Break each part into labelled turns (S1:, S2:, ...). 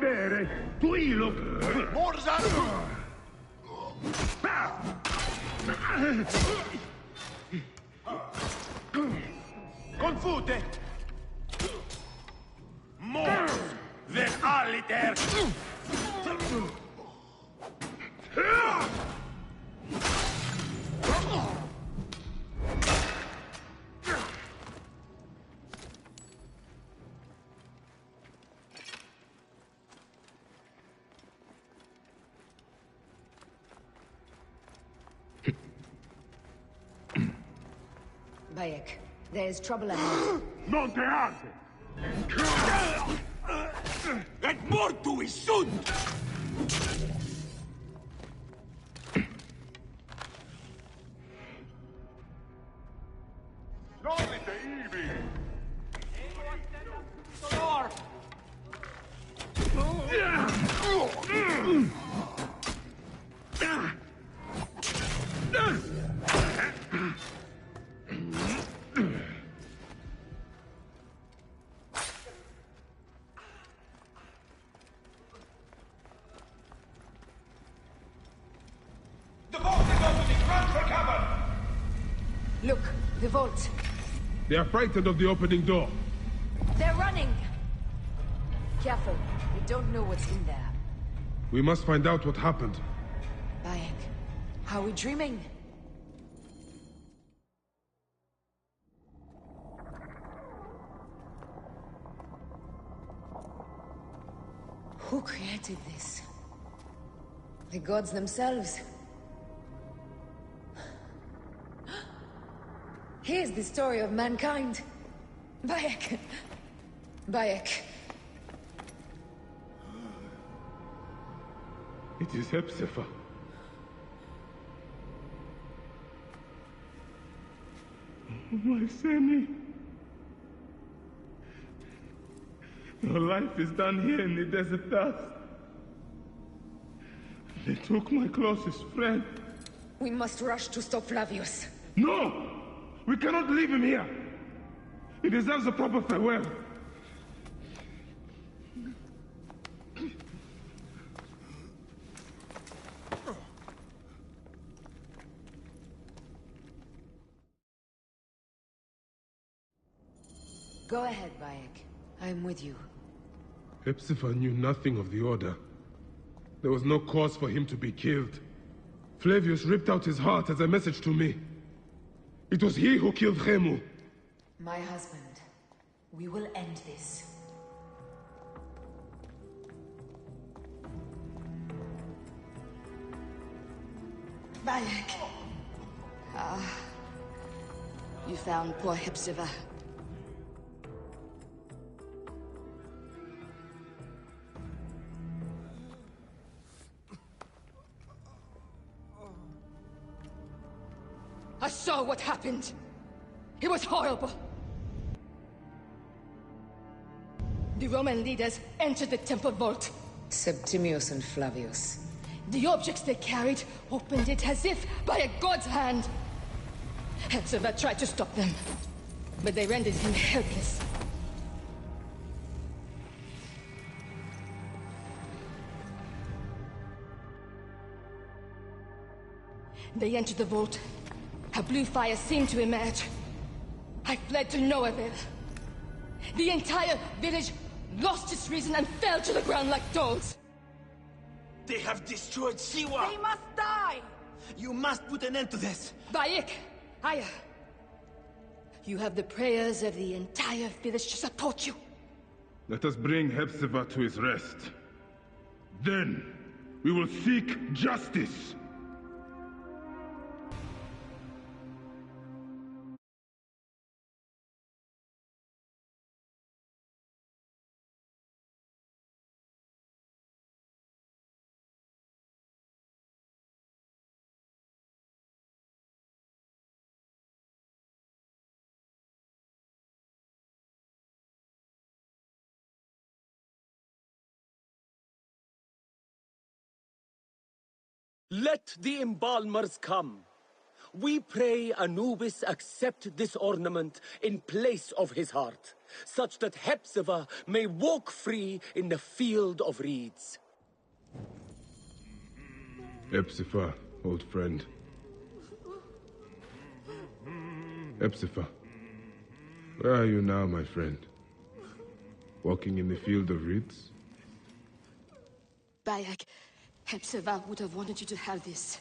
S1: bere! Tu ilok!
S2: Morzan! Confute! Mors! Ven aliter!
S3: Bayek, there is trouble ahead.
S1: Non te hace!
S2: Et mortui sunt!
S1: Nolite ibi!
S3: Look, the vault.
S1: They are frightened of the opening door.
S3: They're running! Careful, we don't know what's in there.
S1: We must find out what happened.
S3: Bayek, are we dreaming? Who created this? The gods themselves? Here's the story of mankind. Bayek. Bayek.
S1: It is Hepzibah. My Seni. Your life is done here in the desert dust. They took my closest friend.
S3: We must rush to stop Flavius.
S1: No! We cannot leave him here! He deserves a proper farewell.
S3: Go ahead, Bayek. I'm with you.
S1: Hepzibah knew nothing of the Order. There was no cause for him to be killed. Flavius ripped out his heart as a message to me. It was he who killed Khemu.
S3: My husband. We will end this. Bayek. You found poor Hepzibah. I saw what happened. It was horrible. The Roman leaders entered the temple vault. Septimius and Flavius. The objects they carried opened it as if by a god's hand. Hepzibah tried to stop them, but they rendered him helpless. They entered the vault. A blue fire seemed to emerge. I fled to no avail. The entire village lost its reason and fell to the ground like dogs.
S2: They have destroyed Siwa!
S3: They must die!
S2: You must put an end to this!
S3: Bayek, Aya. You have the prayers of the entire village to support you.
S1: Let us bring Hepzibah to his rest. Then, we will seek justice.
S4: Let the embalmers come. We pray Anubis accept this ornament in place of his heart, such that Hepzibah may walk free in the field of reeds.
S1: Hepzibah, old friend. Hepzibah, where are you now, my friend? Walking in the field of reeds?
S3: Bayek, Hepzibah would have wanted you to have this.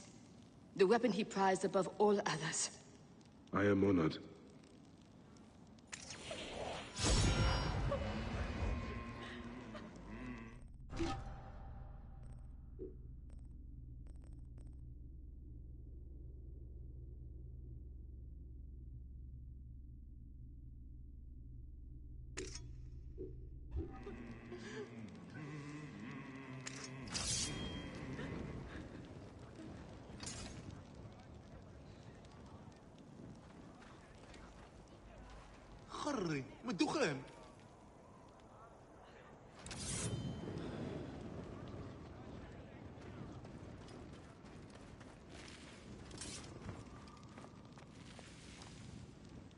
S3: The weapon he prized above all others.
S1: I am honored.
S2: خري من الدخان.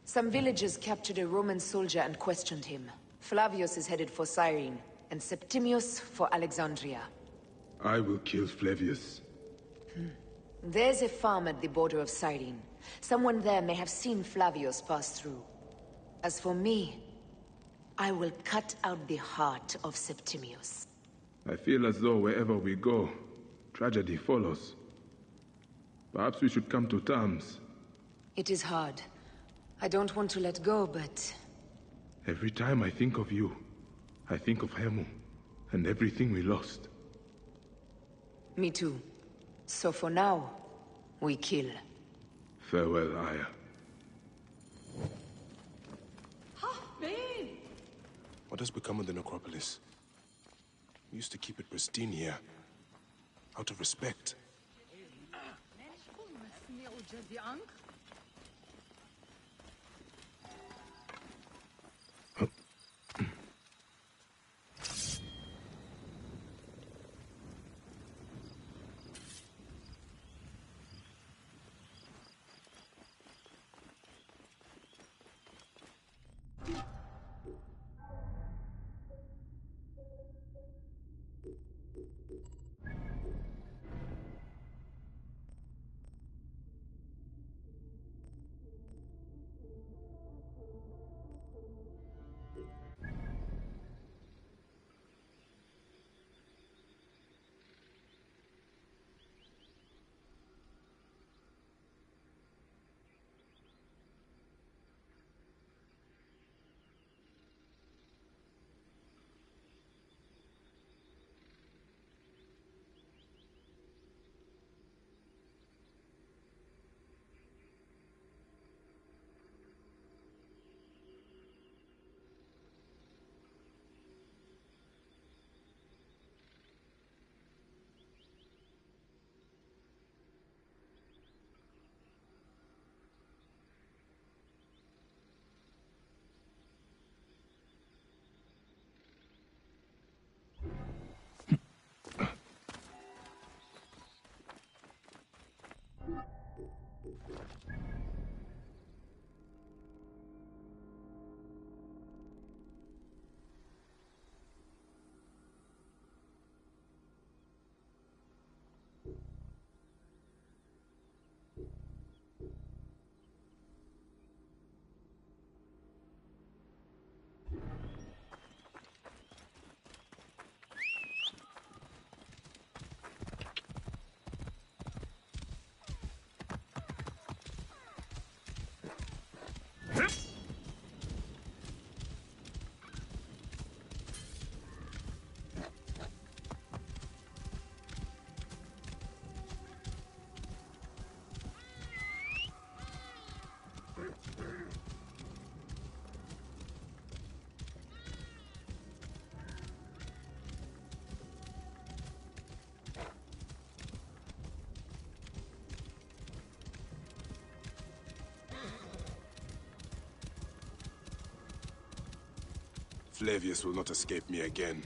S5: Some villagers captured a Roman soldier and questioned him. Flavius is headed for Cyrene, and Septimius for Alexandria.
S1: I will kill Flavius.
S5: There's a farm at the border of Cyrene. Someone there may have seen Flavius pass through. As for me, I will cut out the heart of Septimius.
S1: I feel as though wherever we go, tragedy follows. Perhaps we should come to terms.
S5: It is hard. I don't want to let go, but...
S1: Every time I think of you, I think of Hemu, and everything we lost.
S5: Me too. So for now, we kill.
S1: Farewell, Aya.
S6: What has become of the necropolis? We used to keep it pristine here. Out of respect. Flavius will not escape me again.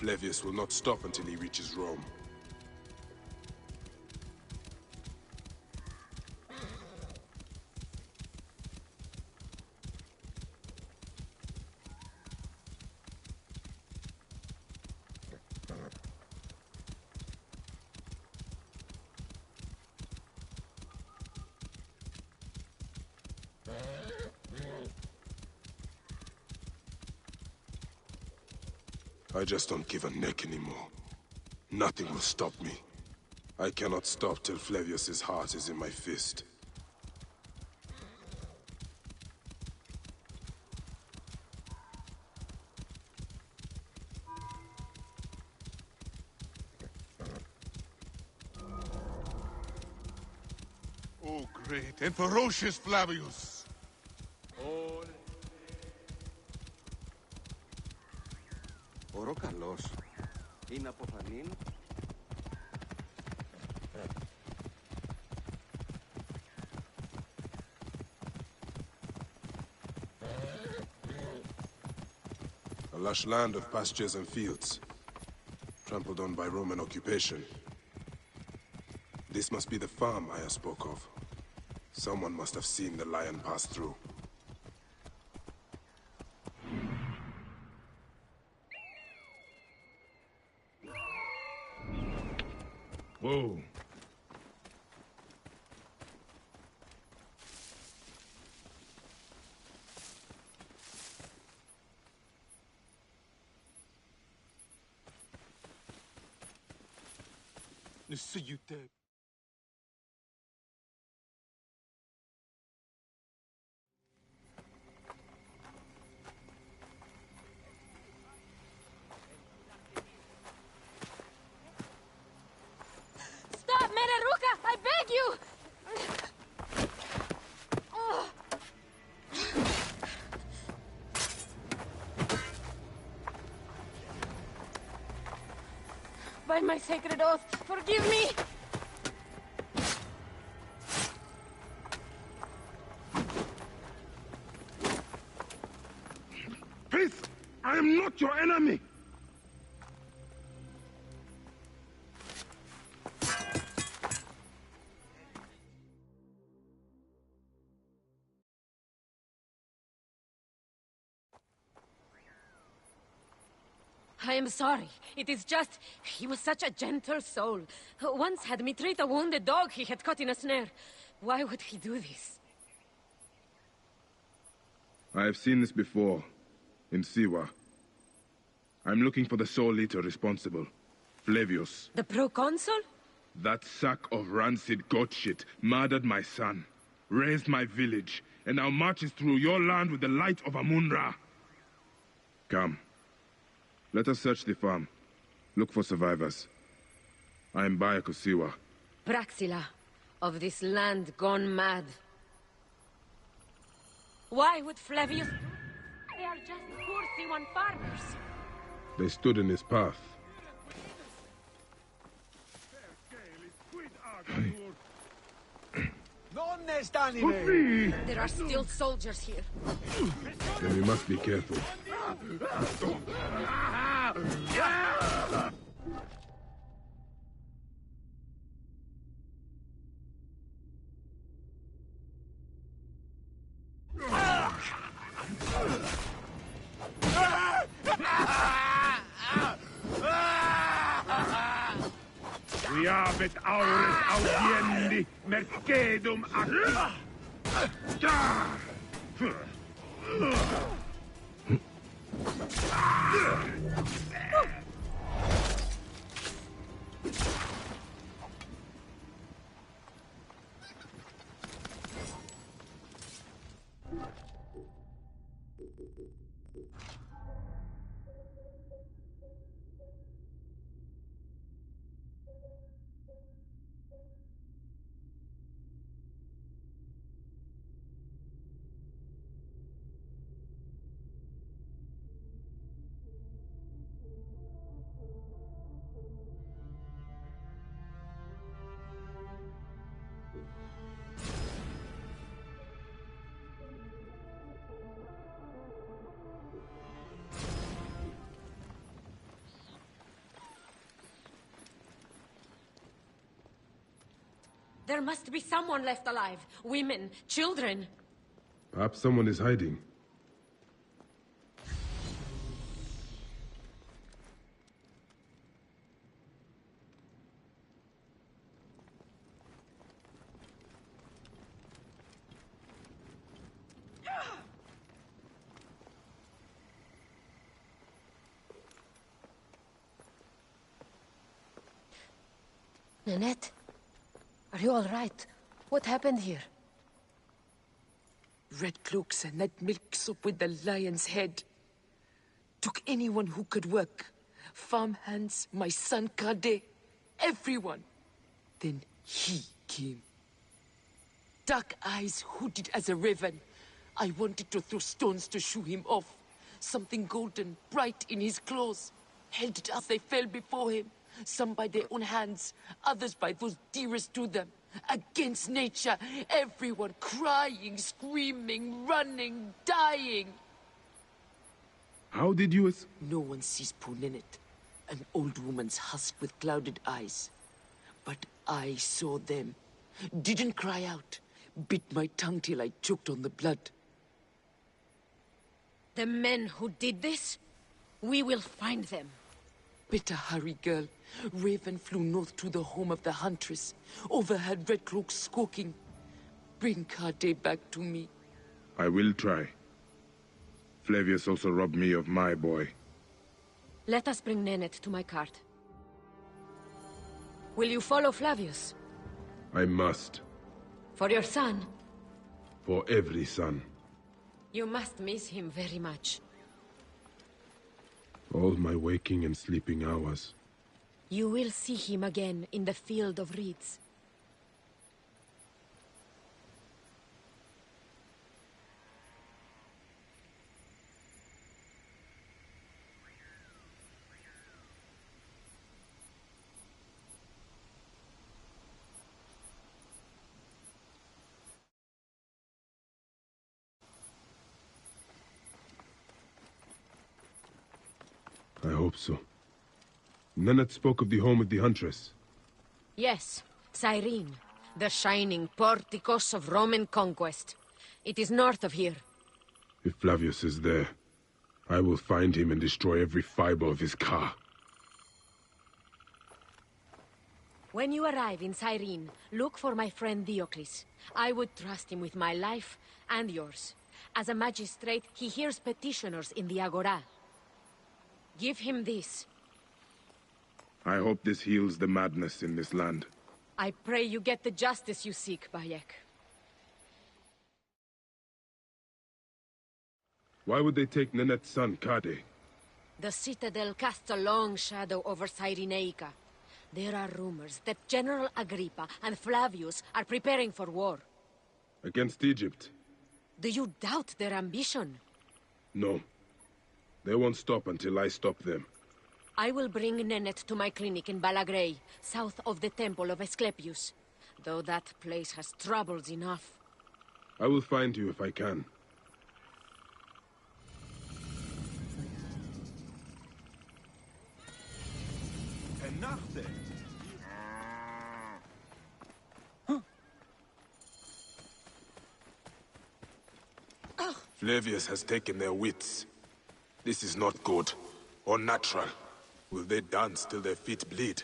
S6: Flavius will not stop until he reaches Rome. I just don't give a neck anymore. Nothing will stop me. I cannot stop till Flavius's heart is in my fist.
S7: Oh, great and ferocious Flavius!
S8: Ωρω καλός. Είναι από φανήν.
S6: A lush land of pastures and fields, trampled on by Roman occupation. This must be the farm I spoke of. Someone must have seen the lion pass through.
S1: Whoa.
S3: Stop, Mereruka! I beg you! By my sacred oath, forgive me!
S1: Peace! I am not your enemy!
S3: I am sorry. It is just... he was such a gentle soul. Once had me treat a wounded dog he had caught in a snare. Why would he do this?
S1: I have seen this before. In Siwa. I'm looking for the sole leader responsible. Flavius.
S3: The proconsul?
S1: That sack of rancid goat shit murdered my son, raised my village, and now marches through your land with the light of Amun-Ra. Come. Let us search the farm. Look for survivors. I am Bayakosiwa.
S3: Praxila, of this land gone mad. Why would Flavius... They are just poor Siwan farmers.
S1: They stood in his path.
S3: There are still soldiers here.
S1: Then we must be careful.
S2: Viabet aures audiendi mercedum acti.
S9: There must be someone left alive. Women, children.
S1: Perhaps someone is hiding.
S3: Nanette, are you all right? What happened here?
S10: Red cloaks and that milk soup with the lion's head. Took anyone who could work. Farm hands, my son Kade, everyone. Then he came. Dark eyes, hooded as a raven. I wanted to throw stones to shoo him off. Something golden, bright in his claws. Held it up, they fell before him. Some by their own hands, others by those dearest to them. Against nature, everyone crying, screaming, running, dying.
S1: How did you
S10: No one sees poor Ninette, an old woman's husk with clouded eyes. But I saw them. Didn't cry out. Bit my tongue till I choked on the blood.
S9: The men who did this? We will find them.
S10: Better hurry, girl. Raven flew north to the home of the huntress. Overheard Red Cloak squawking. Bring Kade back to me.
S6: I will try. Flavius also robbed me of my boy.
S9: Let us bring Nanette to my cart. Will you follow Flavius?
S1: I must.
S9: For your son?
S1: For every son.
S9: You must miss him very much.
S1: All my waking and sleeping hours.
S9: You will see him again in the field of reeds.
S1: I hope so. Nanette spoke of the home of the Huntress.
S9: Yes, Cyrene, the shining porticos of Roman conquest. It is north of here.
S1: If Flavius is there, I will find him and destroy every fiber of his car.
S9: When you arrive in Cyrene, look for my friend Diocles. I would trust him with my life and yours. As a magistrate, he hears petitioners in the Agora. Give him this.
S6: I hope this heals the madness in this land.
S9: I pray you get the justice you seek, Bayek.
S1: Why would they take Nanette's son, Kade?
S9: The Citadel casts a long shadow over Cyrenaica. There are rumors that General Agrippa and Flavius are preparing for war.
S1: Against Egypt?
S9: Do you doubt their ambition?
S1: No. They won't stop until I stop them.
S9: I will bring Nanette to my clinic in Balagrey, south of the Temple of Asclepius. Though that place has troubles enough.
S1: I will find you if I can.
S2: Enough then.
S6: Flavius has taken their wits. This is not good, or natural. Will they dance till their feet bleed?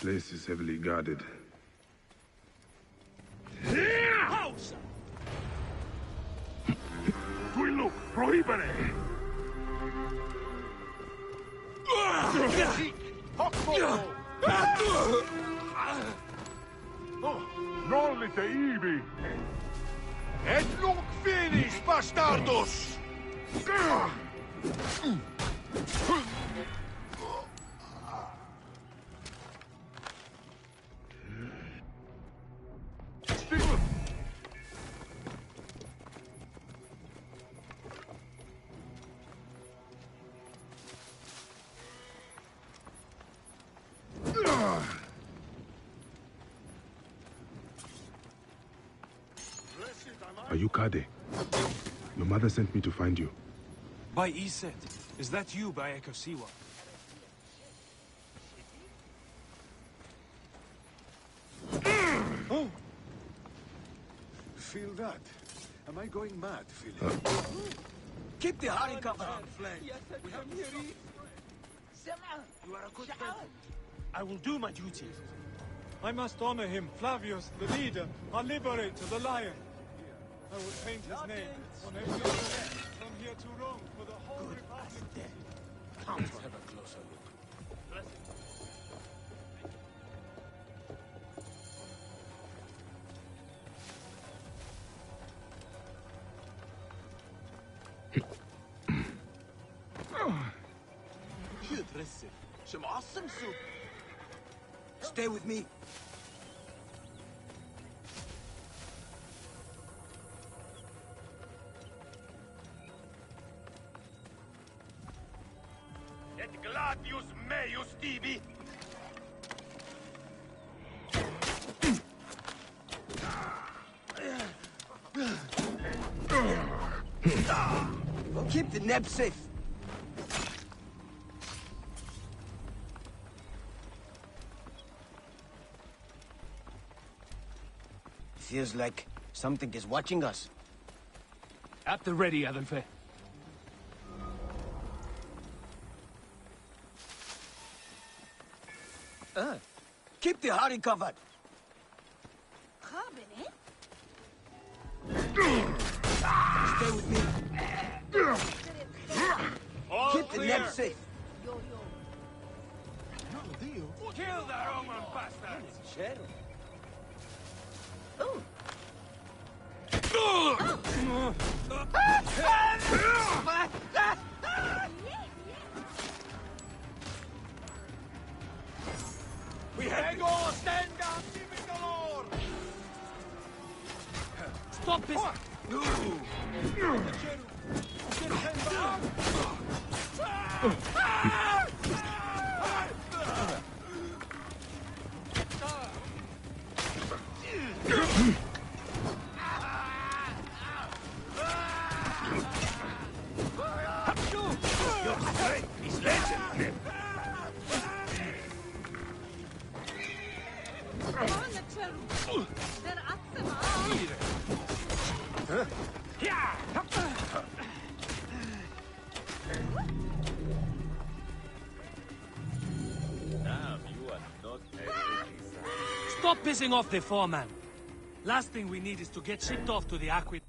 S1: place is heavily guarded.
S7: Pausa! Tuiluk, prohibere! Non te ibi! Et nunc finis, bastardos!
S1: Are you Kade? Your mother sent me to find you.
S11: By Iset. Is that you, by Ekosiwa?
S7: Oh! Feel that? Am I going mad, Philip?
S4: Keep the hurry cover on flank. We have to stop. You are a good friend.
S11: I will do my duty. I must honor him, Flavius, the leader, our liberator, the lion. I will paint his name on every other land, from here to Rome, for the whole Republic.
S4: Come, let's have a closer look. Some awesome soup. Stay with me.
S7: Et gladius meius tibi!
S4: Keep the neb safe. Feels like something is watching us.
S11: At the ready, Adelfe.
S4: Keep the hurry covered. Stay with me. Keep the neb safe.
S7: Kill the Roman bastards!
S4: We have to go. Stand down, Lord.
S11: Stop this!
S7: Your strength is legendary!
S11: Stop pissing off the foreman. Last thing we need is to get shipped off to the aqueduct.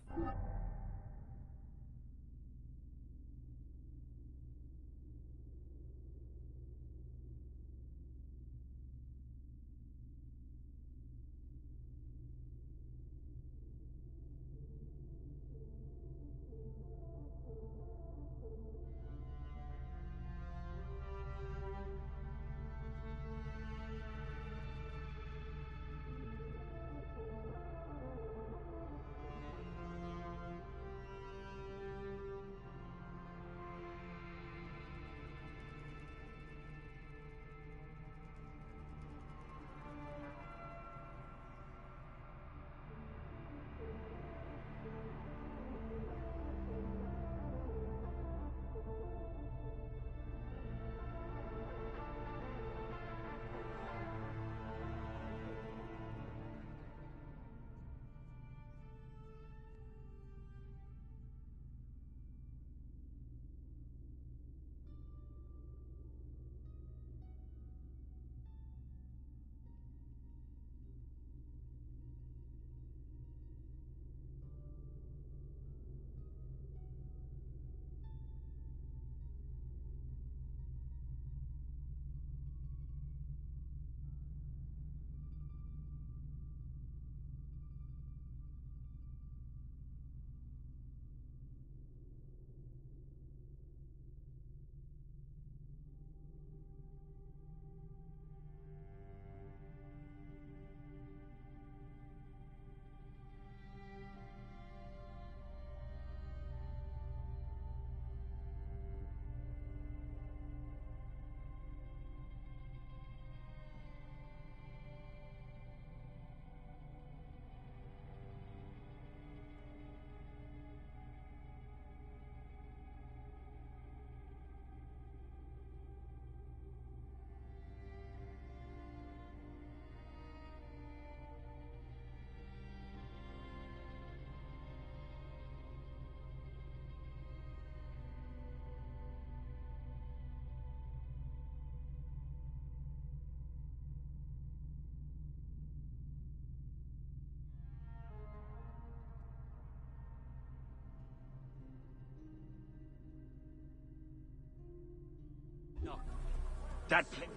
S4: That place.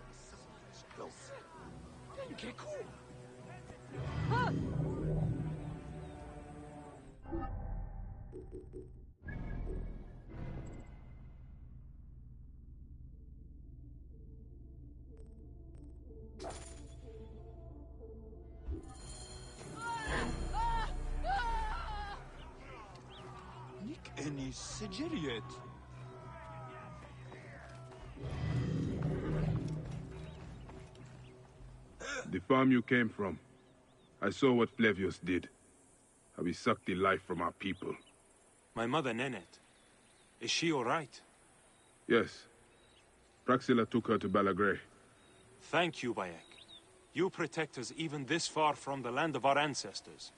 S4: Close. Okay, cool.
S11: Nick any Sigiriet.
S6: The farm you came from. I saw what Flavius did. How he sucked the life from our people.
S11: My mother, Nenet. Is she all right?
S6: Yes. Praxilla took her to Balagray.
S11: Thank you, Bayek. You protect us even this far from the land of our ancestors.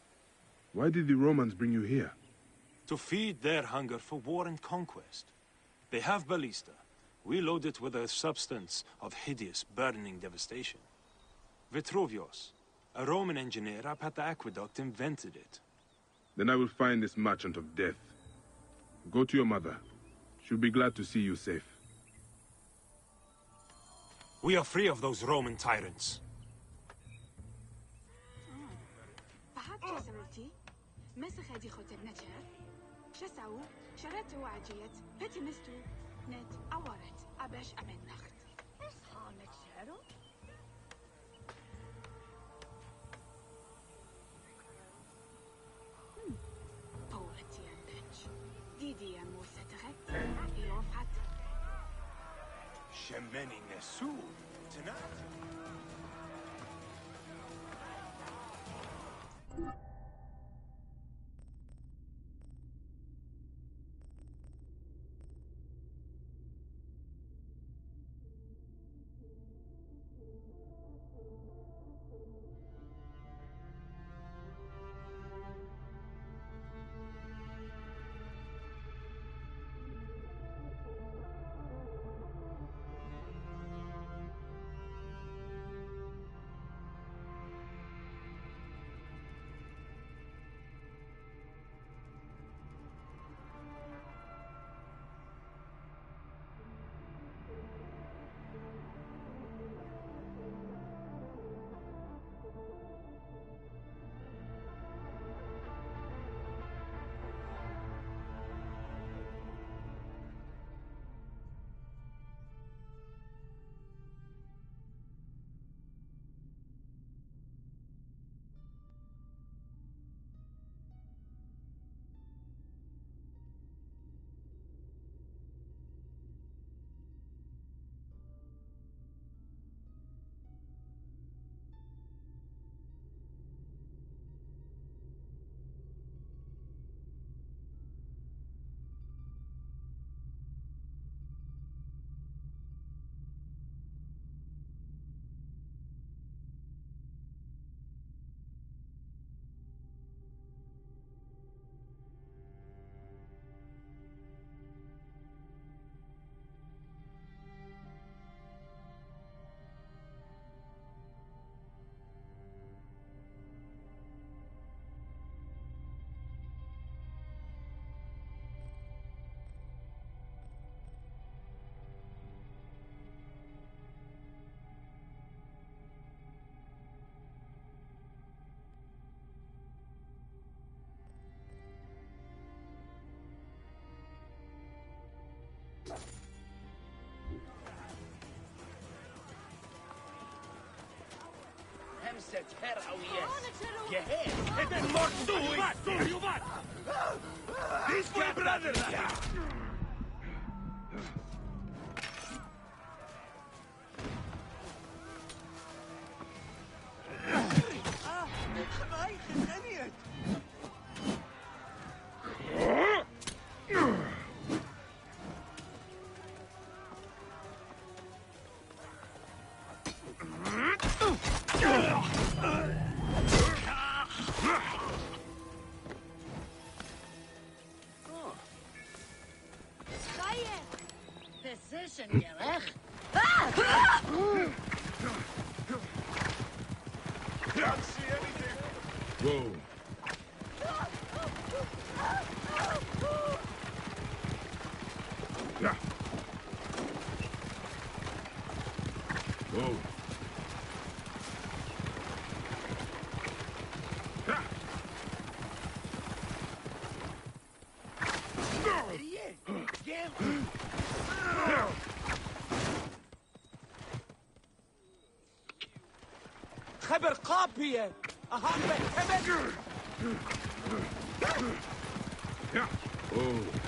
S6: Why did the Romans bring you here?
S11: To feed their hunger for war and conquest. They have ballista. We load it with a substance of hideous, burning devastation. Vitruvius, a Roman engineer up at the aqueduct, invented it.
S6: Then I will find this merchant of death. Go to your mother. She'll be glad to see you safe.
S11: We are free of those Roman tyrants.
S4: Shemeni Nesu. Tonight. همسة هرعويس جهاز هذا المرسوي This my brother!
S6: Whoa.
S1: Oh.
S4: خبر قابية أهم بالكبد
S1: Oh.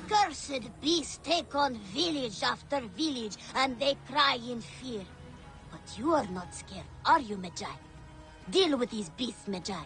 S12: Cursed beasts take on village after village, and they cry in fear. But you are not scared, are you, Magi? Deal with these beasts, Magi.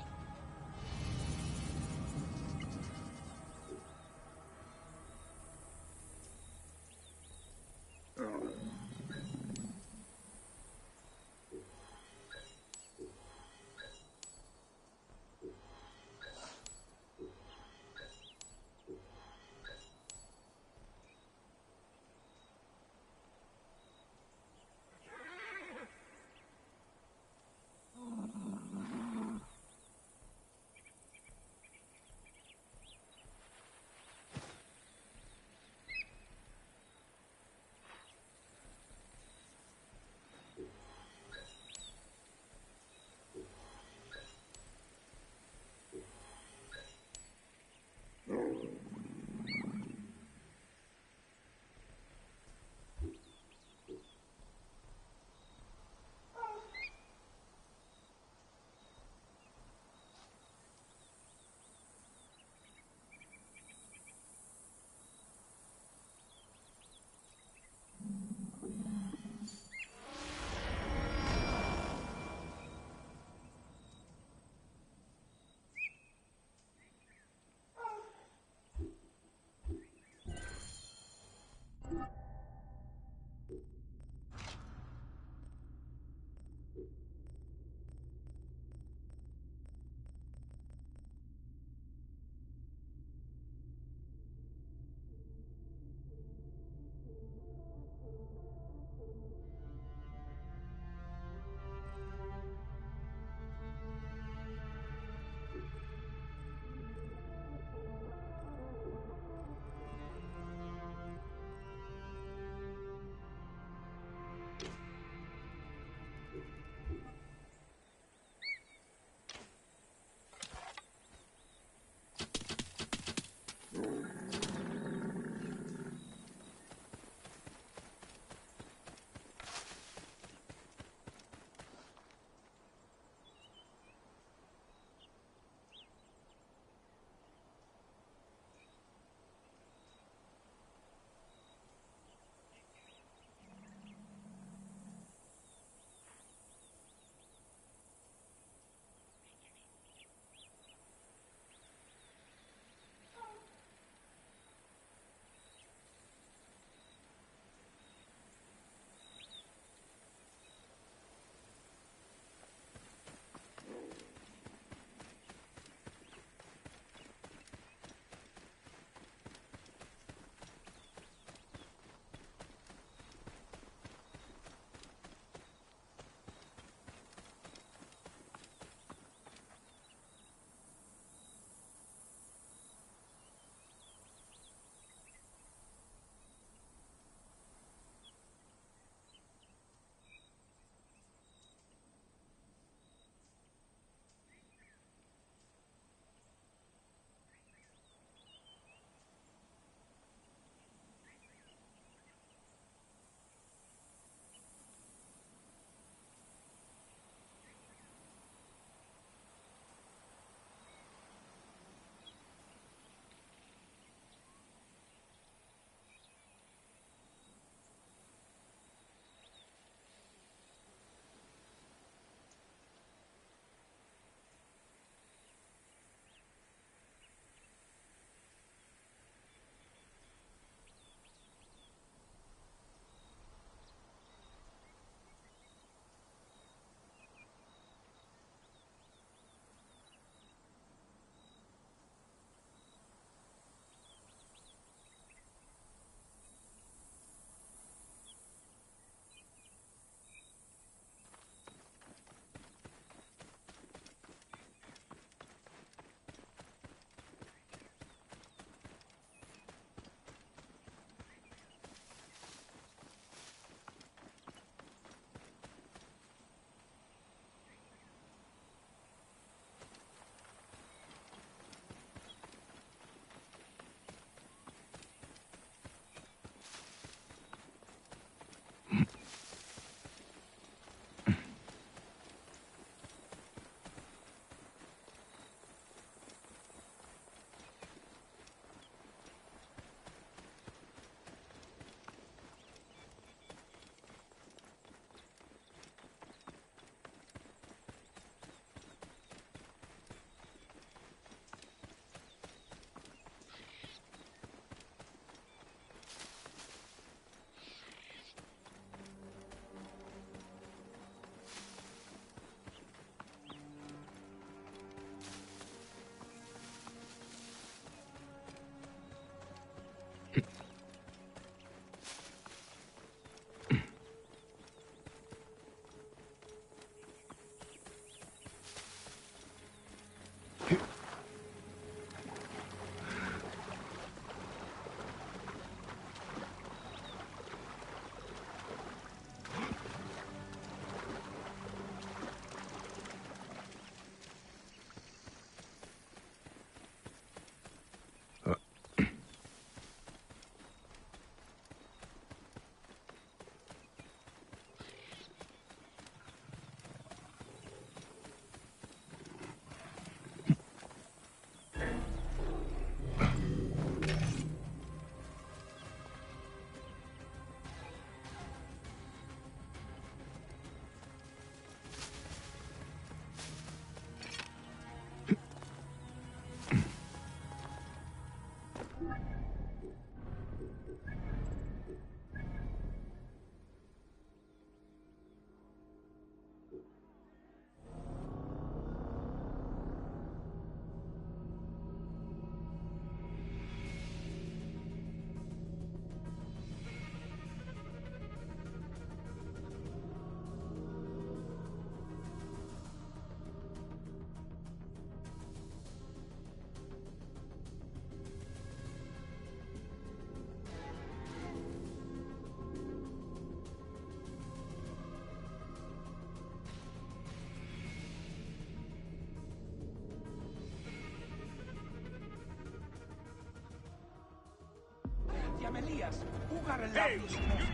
S4: Αμελίας, πού γαρελάβεις μόσες.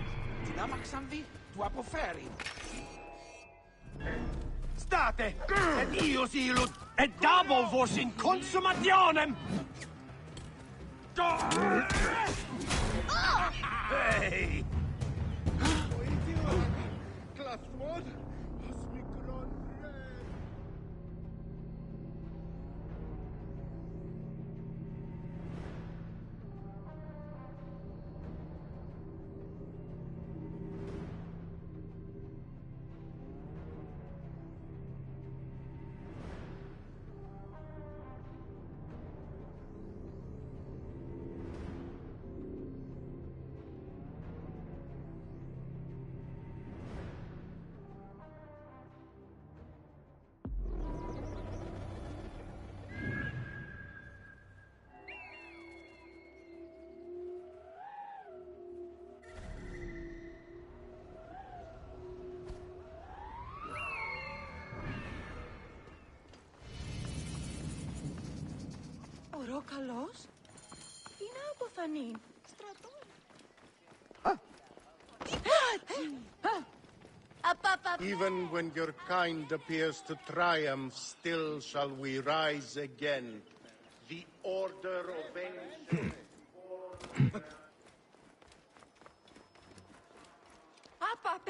S4: Την άμαξαν δει, του αποφέρει.
S13: State! Ed io silut, et dabo vos in consumationem! Hey!
S14: Ωρό καλός. Τι να αποφανεί. Στρατό.
S15: Even when your kind appears to triumph, still shall we rise again. The order obeys.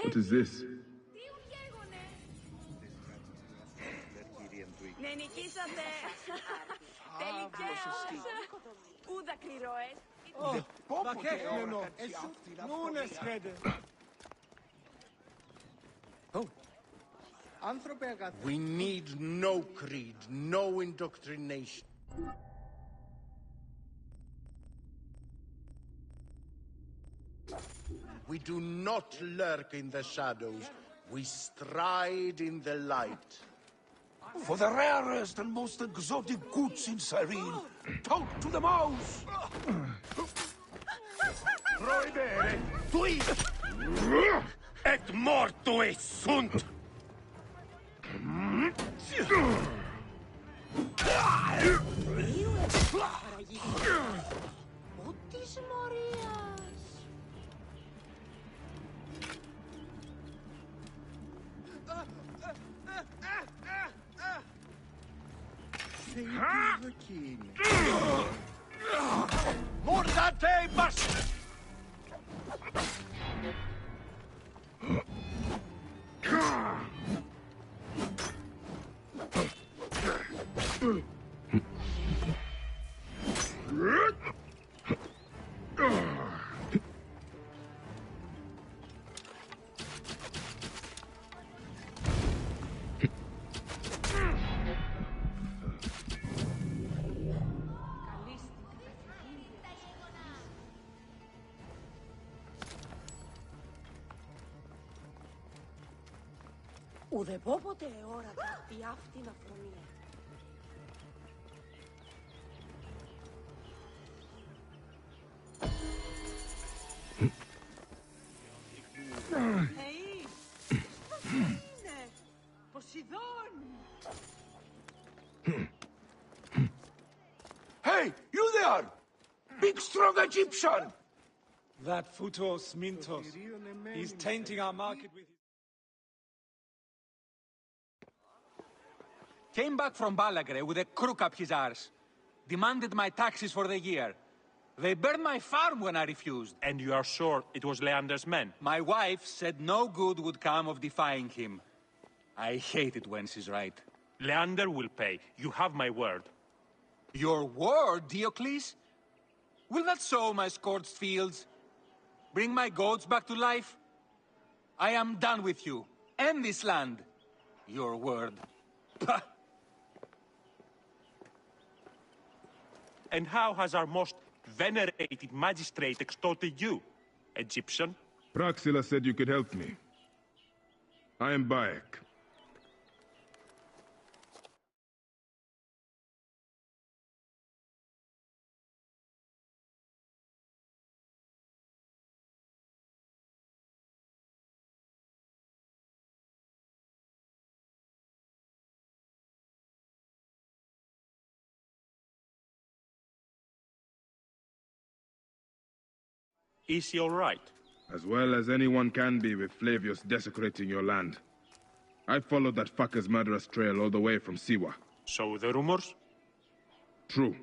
S1: What is this?
S14: Ναι, νικήσατε. Τελικαίως. Πού δακρυρώες.
S11: Βακέχνενο. Νούνε σχέδε.
S15: We need no creed, no indoctrination. We do not lurk in the shadows. We stride in the light.
S4: For the rarest and most exotic goods in Cyrene, talk to the mouse!
S13: Proibere, tui! Et mortue sunt!
S14: Ούτης μορίας.
S15: The king.
S13: Mordate bast!
S14: Ουδεπόποτε εόρατα τι αυτήν αφρονία. Hey, πώς είναι, Ποσειδών!
S13: Hey, you there! Big strong Egyptian!
S11: That Futos Mintos. He's tainting our market with his...
S16: Came back from Balagre with a crook up his arse. Demanded my taxes for the year. They burned my farm when I refused.
S17: And you are sure it was Leander's men?
S16: My wife said no good would come of defying him. I hate it when she's right.
S17: Leander will pay. You have my word.
S16: Your word, Diocles? Will that sow my scorched fields? Bring my goats back to life? I am done with you. And this land. Your word. Pah!
S17: And how has our most venerated magistrate extorted you, Egyptian?
S1: Praxila said you could help me. I am Bayek.
S17: Is he all right?
S1: As well as anyone can be with Flavius desecrating your land. I followed that fucker's murderous trail all the way from Siwa.
S17: So the rumors?
S1: True.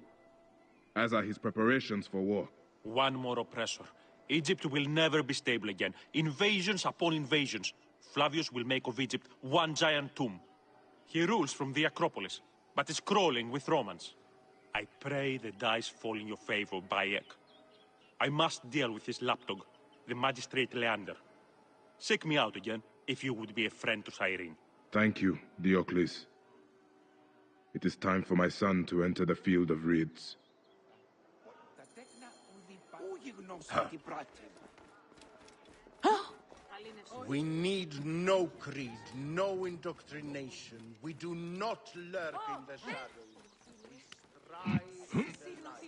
S1: As are his preparations for war.
S17: One more oppressor. Egypt will never be stable again. Invasions upon invasions. Flavius will make of Egypt one giant tomb. He rules from the Acropolis, but is crawling with Romans. I pray the dice fall in your favor, Bayek. I must deal with his lapdog, the magistrate Leander. Seek me out again, if you would be a friend to Cyrene.
S1: Thank you, Diocles. It is time for my son to enter the field of reeds.
S15: We need no creed, no indoctrination. We do not lurk in the shadows. We strive in the light.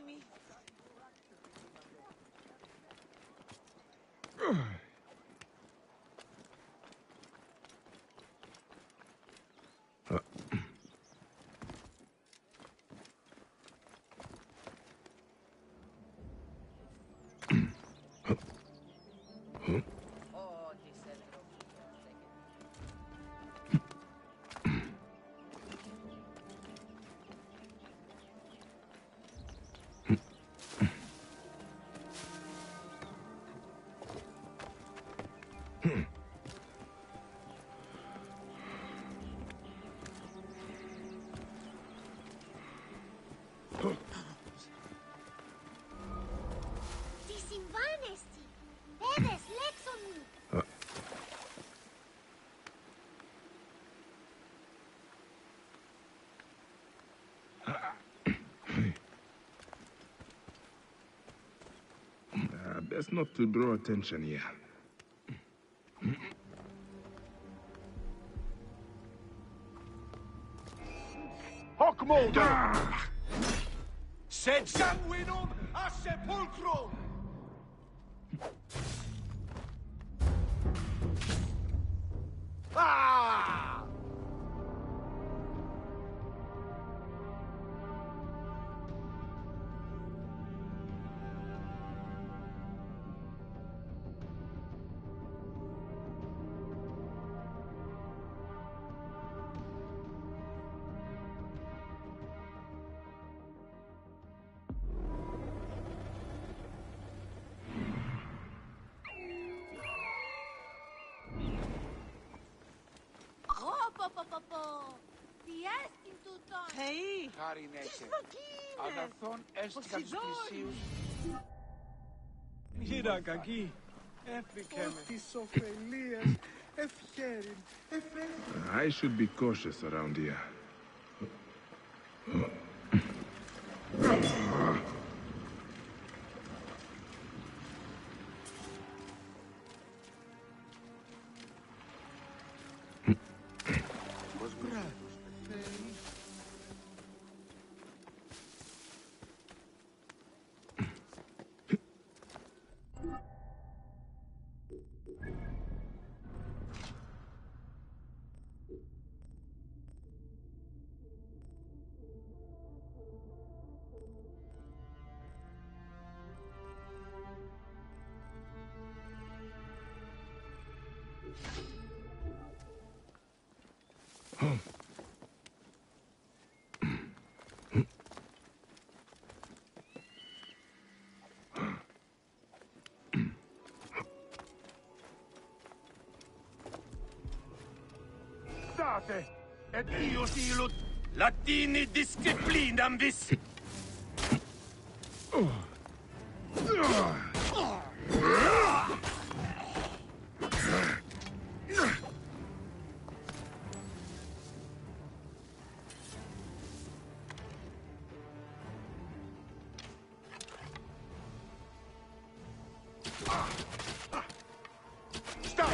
S1: Best not to draw attention here.
S13: Hoc modo! Sed sanguinum a sepulcrum! Ah!
S14: Hey!
S13: Χάριν έχε. Αναρθών έστηκαν τους πλησίους.
S11: Γύρα κακή. Έφυγε της ωφελίας. Ευχέριν.
S1: I should be cautious around here.
S13: Mate, et ius ilut Latini disciplinam vis.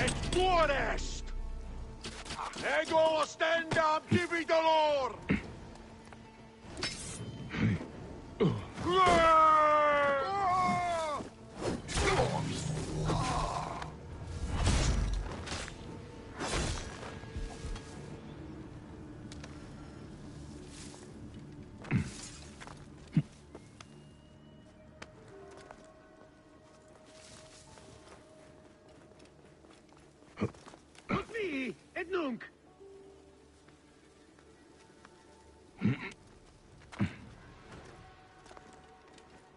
S7: Et tuorest! Ego ostendam tibi dolor!
S13: Et nunc!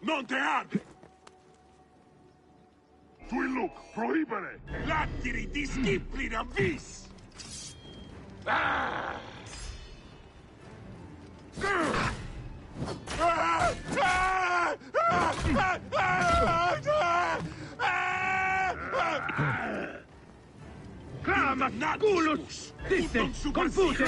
S7: Non te ad! Tui luc prohibere! Latiri disciplinam vis! Ah!
S13: Clama, culus! Disse, confute!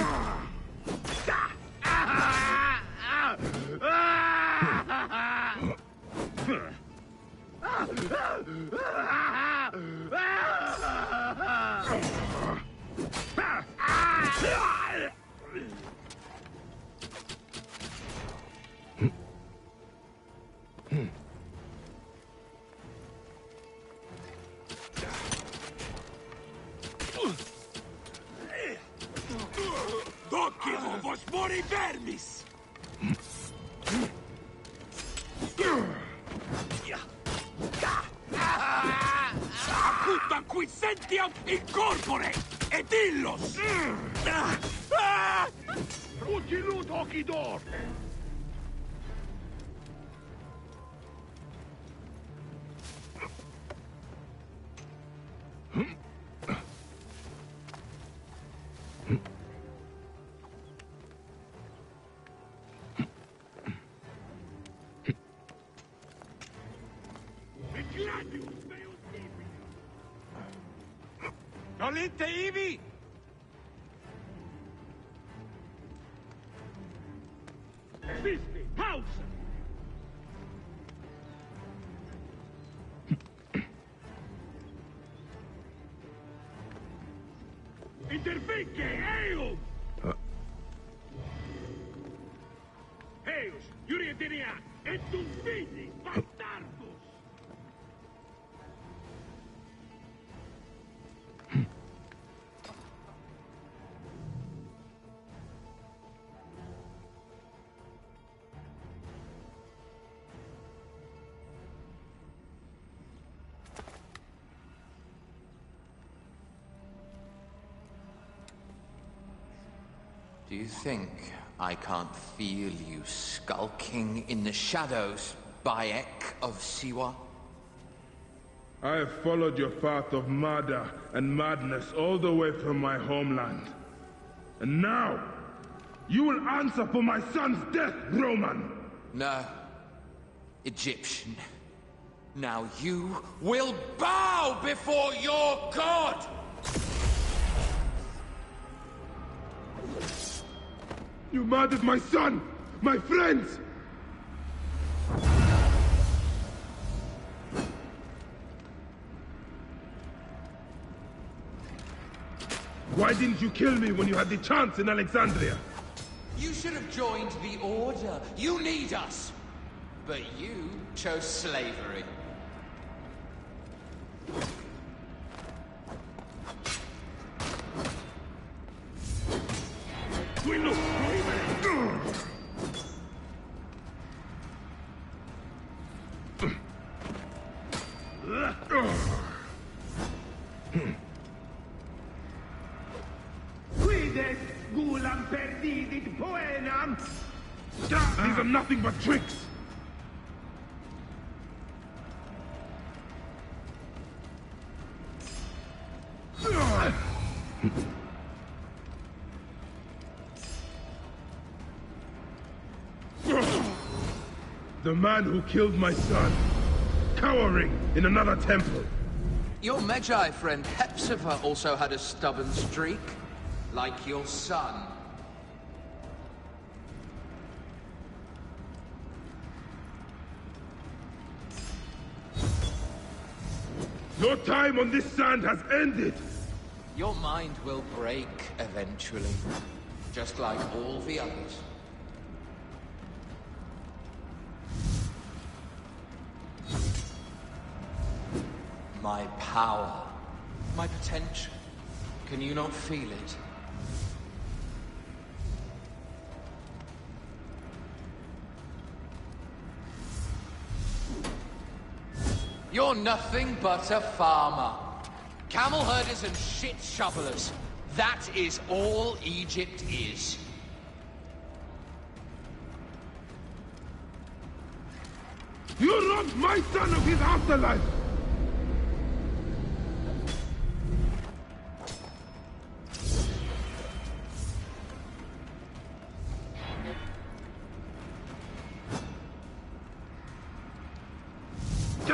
S7: Docilo vos mori vermis! Acutam quid sentiam incorpore! Et illos!
S13: Utilut hocidor!
S7: Nolite ivi!
S13: Viste, pausa! Intervinque, eum! Eus, iurietenia, et tum fidis, bastardus!
S18: Do you think I can't feel you skulking in the shadows, Bayek of Siwa?
S1: I have followed your path of murder and madness all the way from my homeland. And now, you will answer for my son's death, Roman!
S18: No. Egyptian. Now you will bow before your god!
S1: You murdered my son! My friends! Why didn't you kill me when you had the chance in Alexandria?
S18: You should have joined the Order. You need us. But you chose slavery.
S13: We look Quides gulam perdidit poenam?
S1: These are nothing but tricks! The man who killed my son, cowering in another temple.
S18: Your Magi friend Hepzibah also had a stubborn streak, like your son.
S1: Your time on this sand has ended!
S18: Your mind will break eventually, just like all the others. My power, my potential. Can you not feel it? You're nothing but a farmer. Camel herders and shit shovelers. That is all Egypt is.
S1: You robbed my son of his afterlife!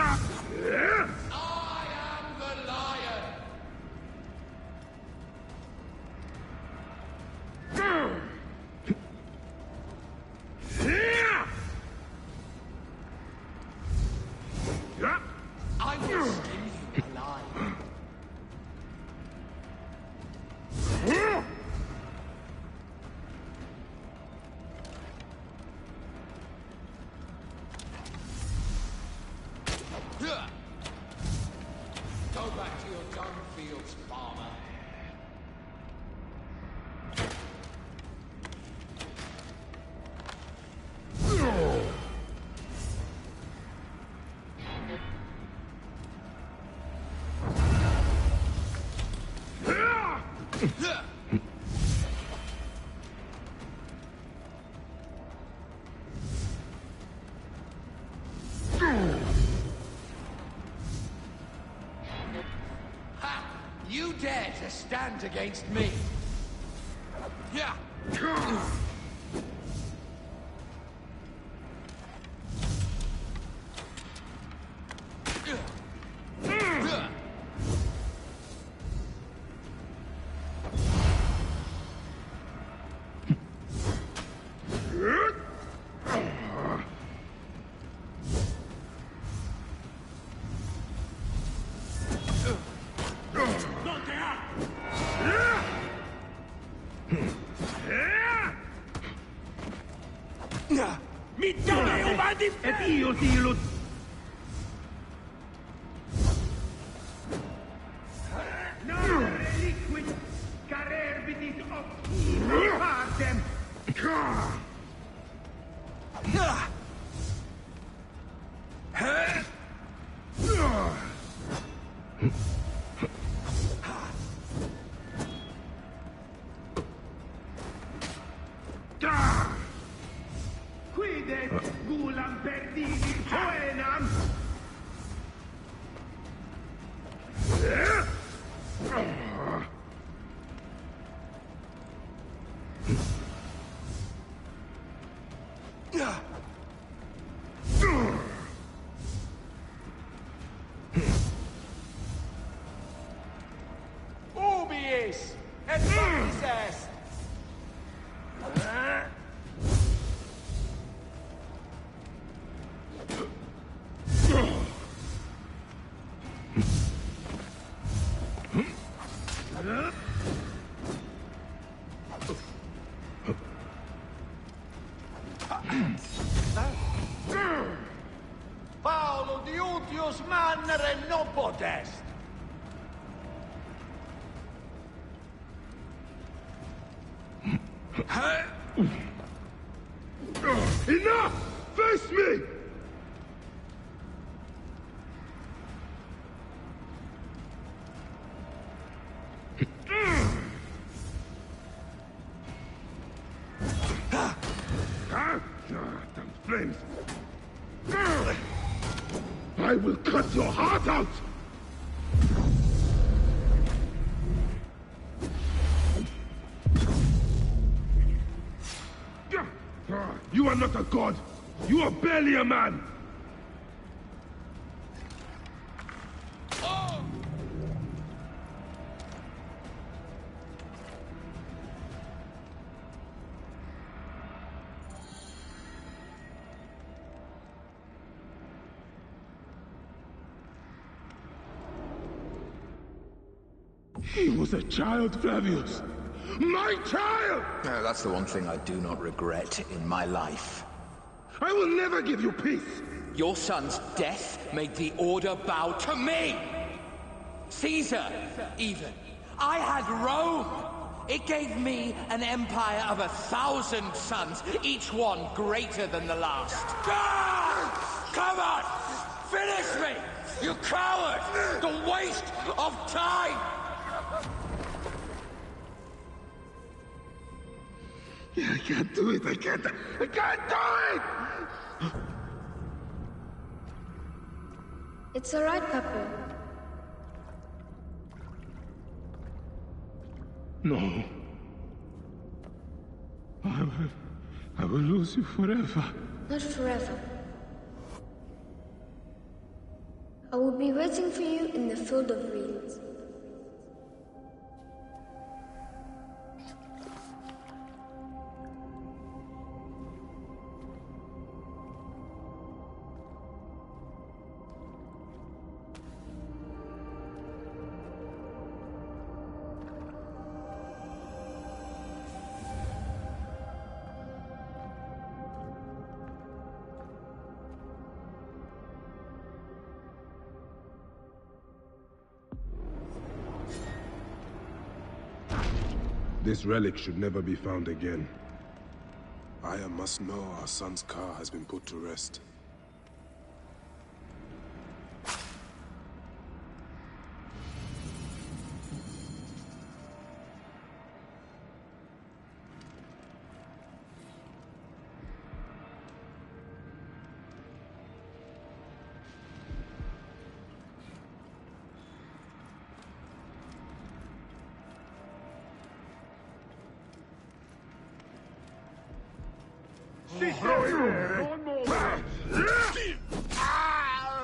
S18: I am the lion! I will skin you alive. Go back to your dung fields, farmer. Ha! You dare to stand against me? Yeah.
S4: Et io ti non reliquid carerbitis of partem. Quidet gulam perdini poenam.
S13: Ubiis et noctis est. Paulo diutius mannere non potest.
S1: Enough! Face me! Damn flames! I will cut your heart out! You are not a god! You are barely a man! He was a child, Flavius! My child!
S18: Oh, that's the one thing I do not regret in my life.
S1: I will never give you peace!
S18: Your son's death made the Order bow to me! Caesar, even. I had Rome! It gave me an empire of 1,000 sons, each one greater than the last. Ah! Come on! Finish me! You coward! The waste of time!
S1: I can't do it, I can't do it!
S19: It's alright, Papa.
S1: No. I will lose you forever.
S19: Not forever. I will be waiting for you in the field of reeds.
S1: This relic should never be found again.
S6: Aya must know our son's car has been put to rest.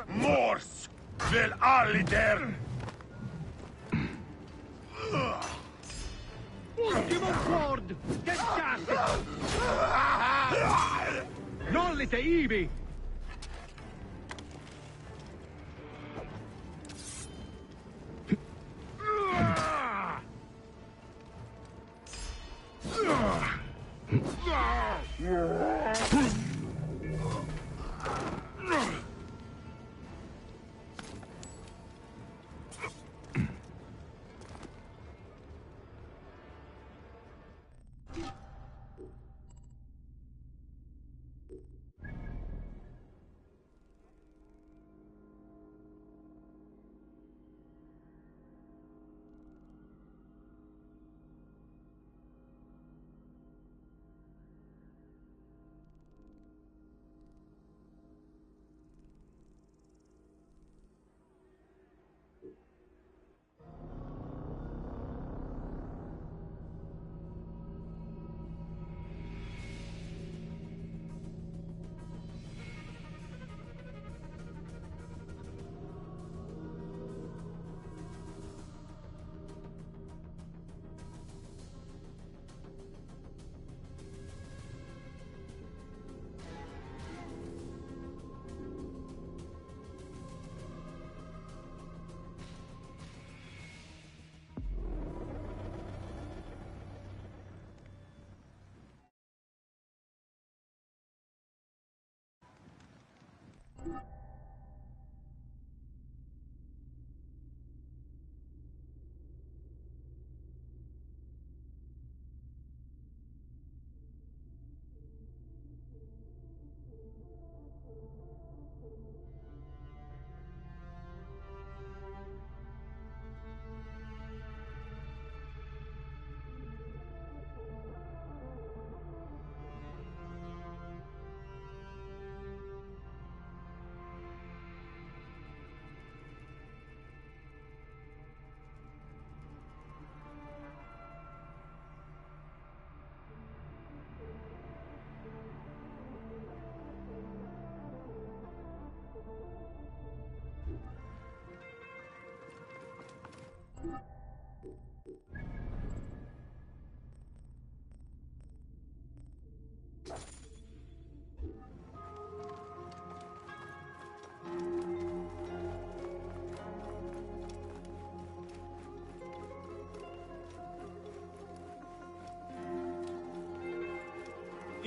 S13: Mors! Vel alliter! Ultimo quord! Deccate! Nollite ibi!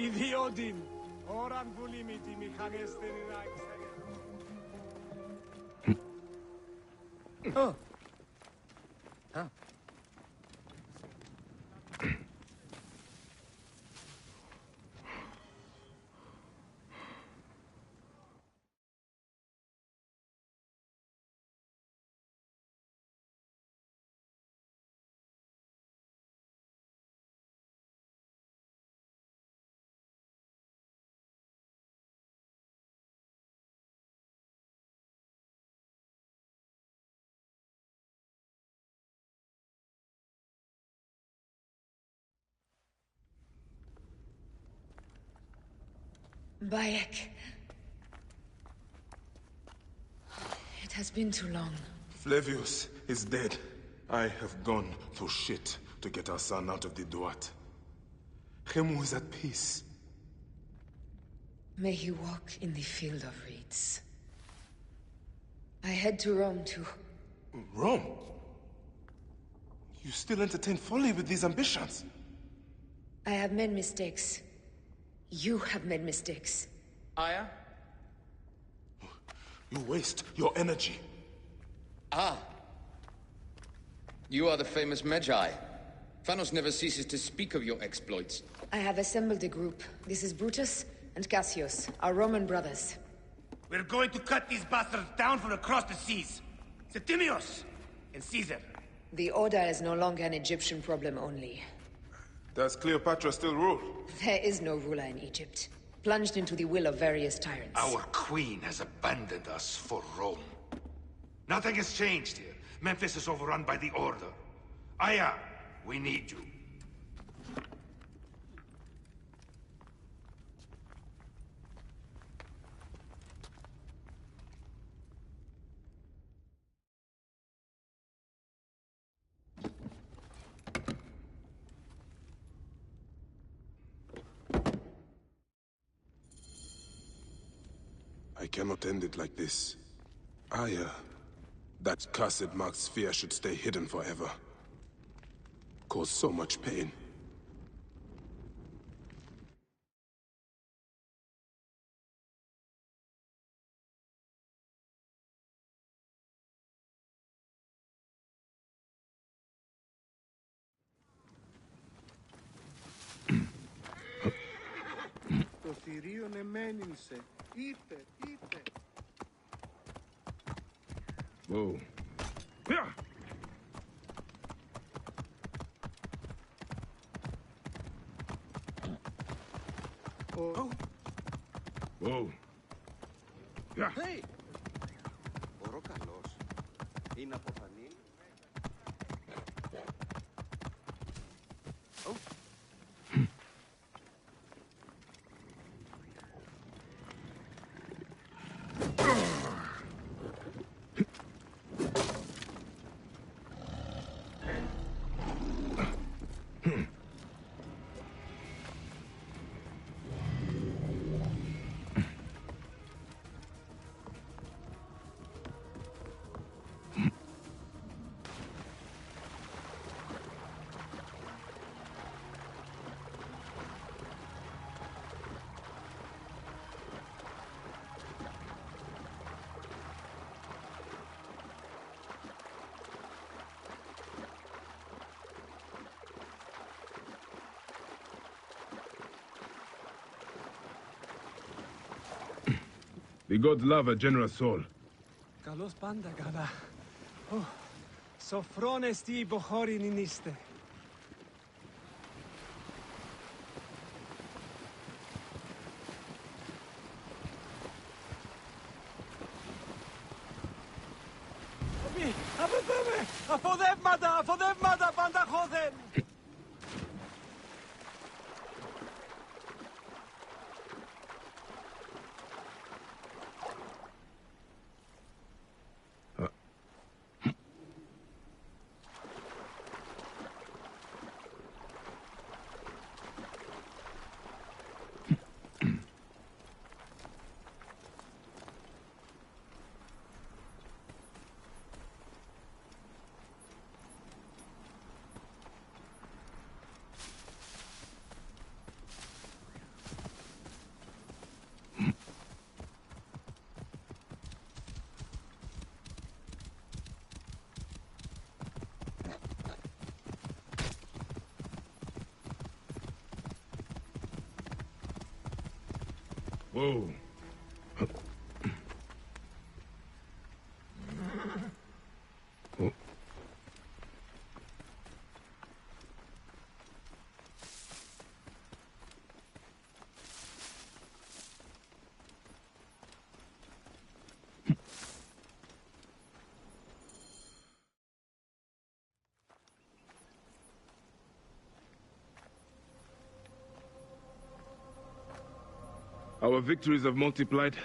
S11: Idiodin. Oran vulimiti mechanisten in
S20: Oh. Huh.
S3: Bayek. It has been too long.
S6: Flavius is dead. I have gone through shit to get our son out of the Duat. Khemu is at peace.
S3: May he walk in the field of reeds. I head to Rome too.
S6: Rome? You still entertain folly with these ambitions?
S3: I have made mistakes. You have made mistakes.
S18: Aya?
S6: You waste your energy.
S18: Ah. You are the famous Magi. Thanos never ceases to speak of your exploits.
S3: I have assembled a group. This is Brutus and Cassius, our Roman brothers.
S13: We're going to cut these bastards down from across the seas. Septimius and Caesar.
S3: The Order is no longer an Egyptian problem only.
S6: Does Cleopatra still rule?
S3: There is no ruler in Egypt. Plunged into the will of various tyrants.
S21: Our queen has abandoned us for Rome. Nothing has changed here. Memphis is overrun by the Order. Aya, we need you.
S6: I cannot end it like this. That cursed marked sphere should stay hidden forever. Cause so much pain.
S15: Το θηρίον εμένυνσε. Ήρθε.
S1: Whoa.
S15: Oh.
S1: Whoa. Yeah.
S15: Hey.
S8: Ο Ροκαλός είναι από φανίλ.
S1: The gods love a generous soul.
S11: Kalos panda gala. Oh, sofrones ti bohorin iniste. Αποδεύματα, πάντα χώθεν!
S1: Whoa. Our victories have multiplied,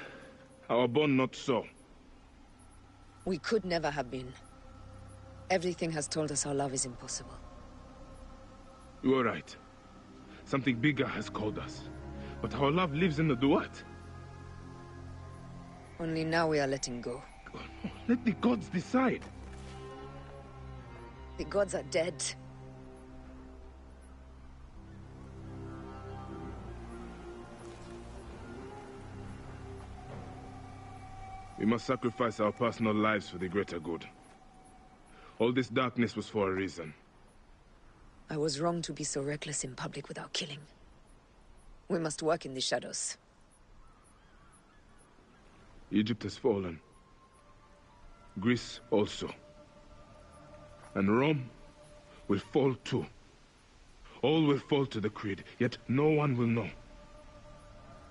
S1: our bond not so.
S5: We could never have been. Everything has told us our love is impossible.
S1: You are right. Something bigger has called us. But our love lives in the duat.
S5: Only now we are letting go.
S1: Let the gods decide.
S5: The gods are dead.
S1: We must sacrifice our personal lives for the greater good. All this darkness was for a reason.
S5: I was wrong to be so reckless in public without killing. We must work in the shadows.
S1: Egypt has fallen. Greece also. And Rome will fall too. All will fall to the creed, yet no one will know.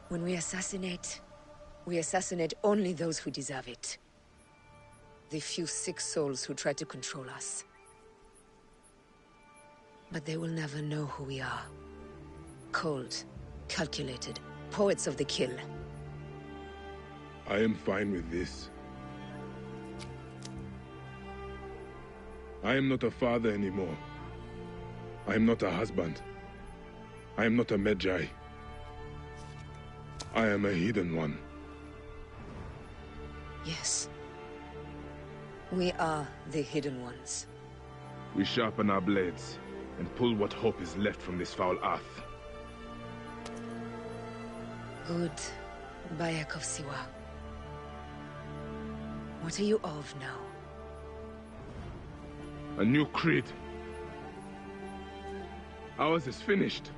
S5: When we assassinate only those who deserve it. The few sick souls who try to control us. But they will never know who we are. Cold, calculated, poets of the kill.
S1: I am fine with this. I am not a father anymore. I am not a husband. I am not a Magi. I am a hidden one.
S5: Yes. We are the hidden ones.
S1: We sharpen our blades and pull what hope is left from this foul earth.
S5: Good, Bayek of Siwa. What are you of now?
S1: A new creed. Ours is finished.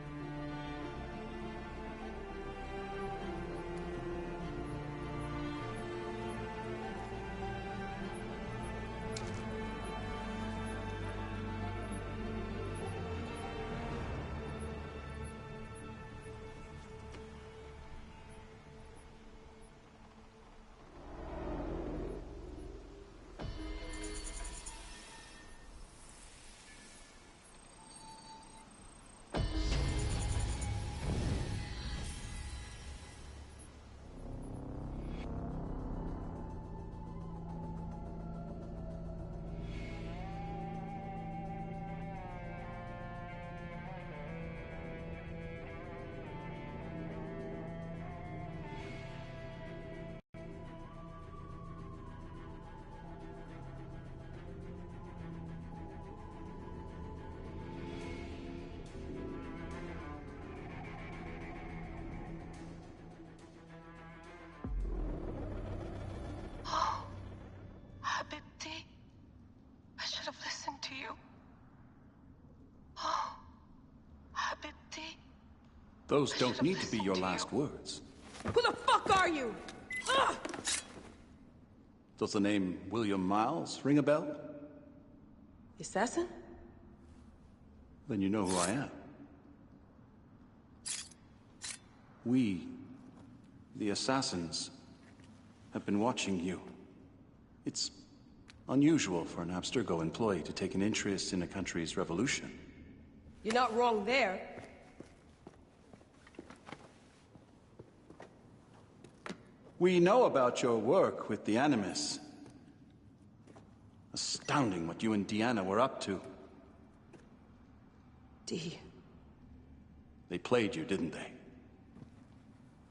S22: Those don't need to be your last words.
S14: Who the fuck are you? Ugh!
S22: Does the name William Miles ring a bell?
S14: The assassin?
S22: Then you know who I am. We, the assassins, have been watching you. It's unusual for an Abstergo employee to take an interest in a country's revolution.
S14: You're not wrong there.
S22: We know about your work with the Animus. Astounding what you and Deanna were up to.
S14: D.
S22: They played you, didn't they?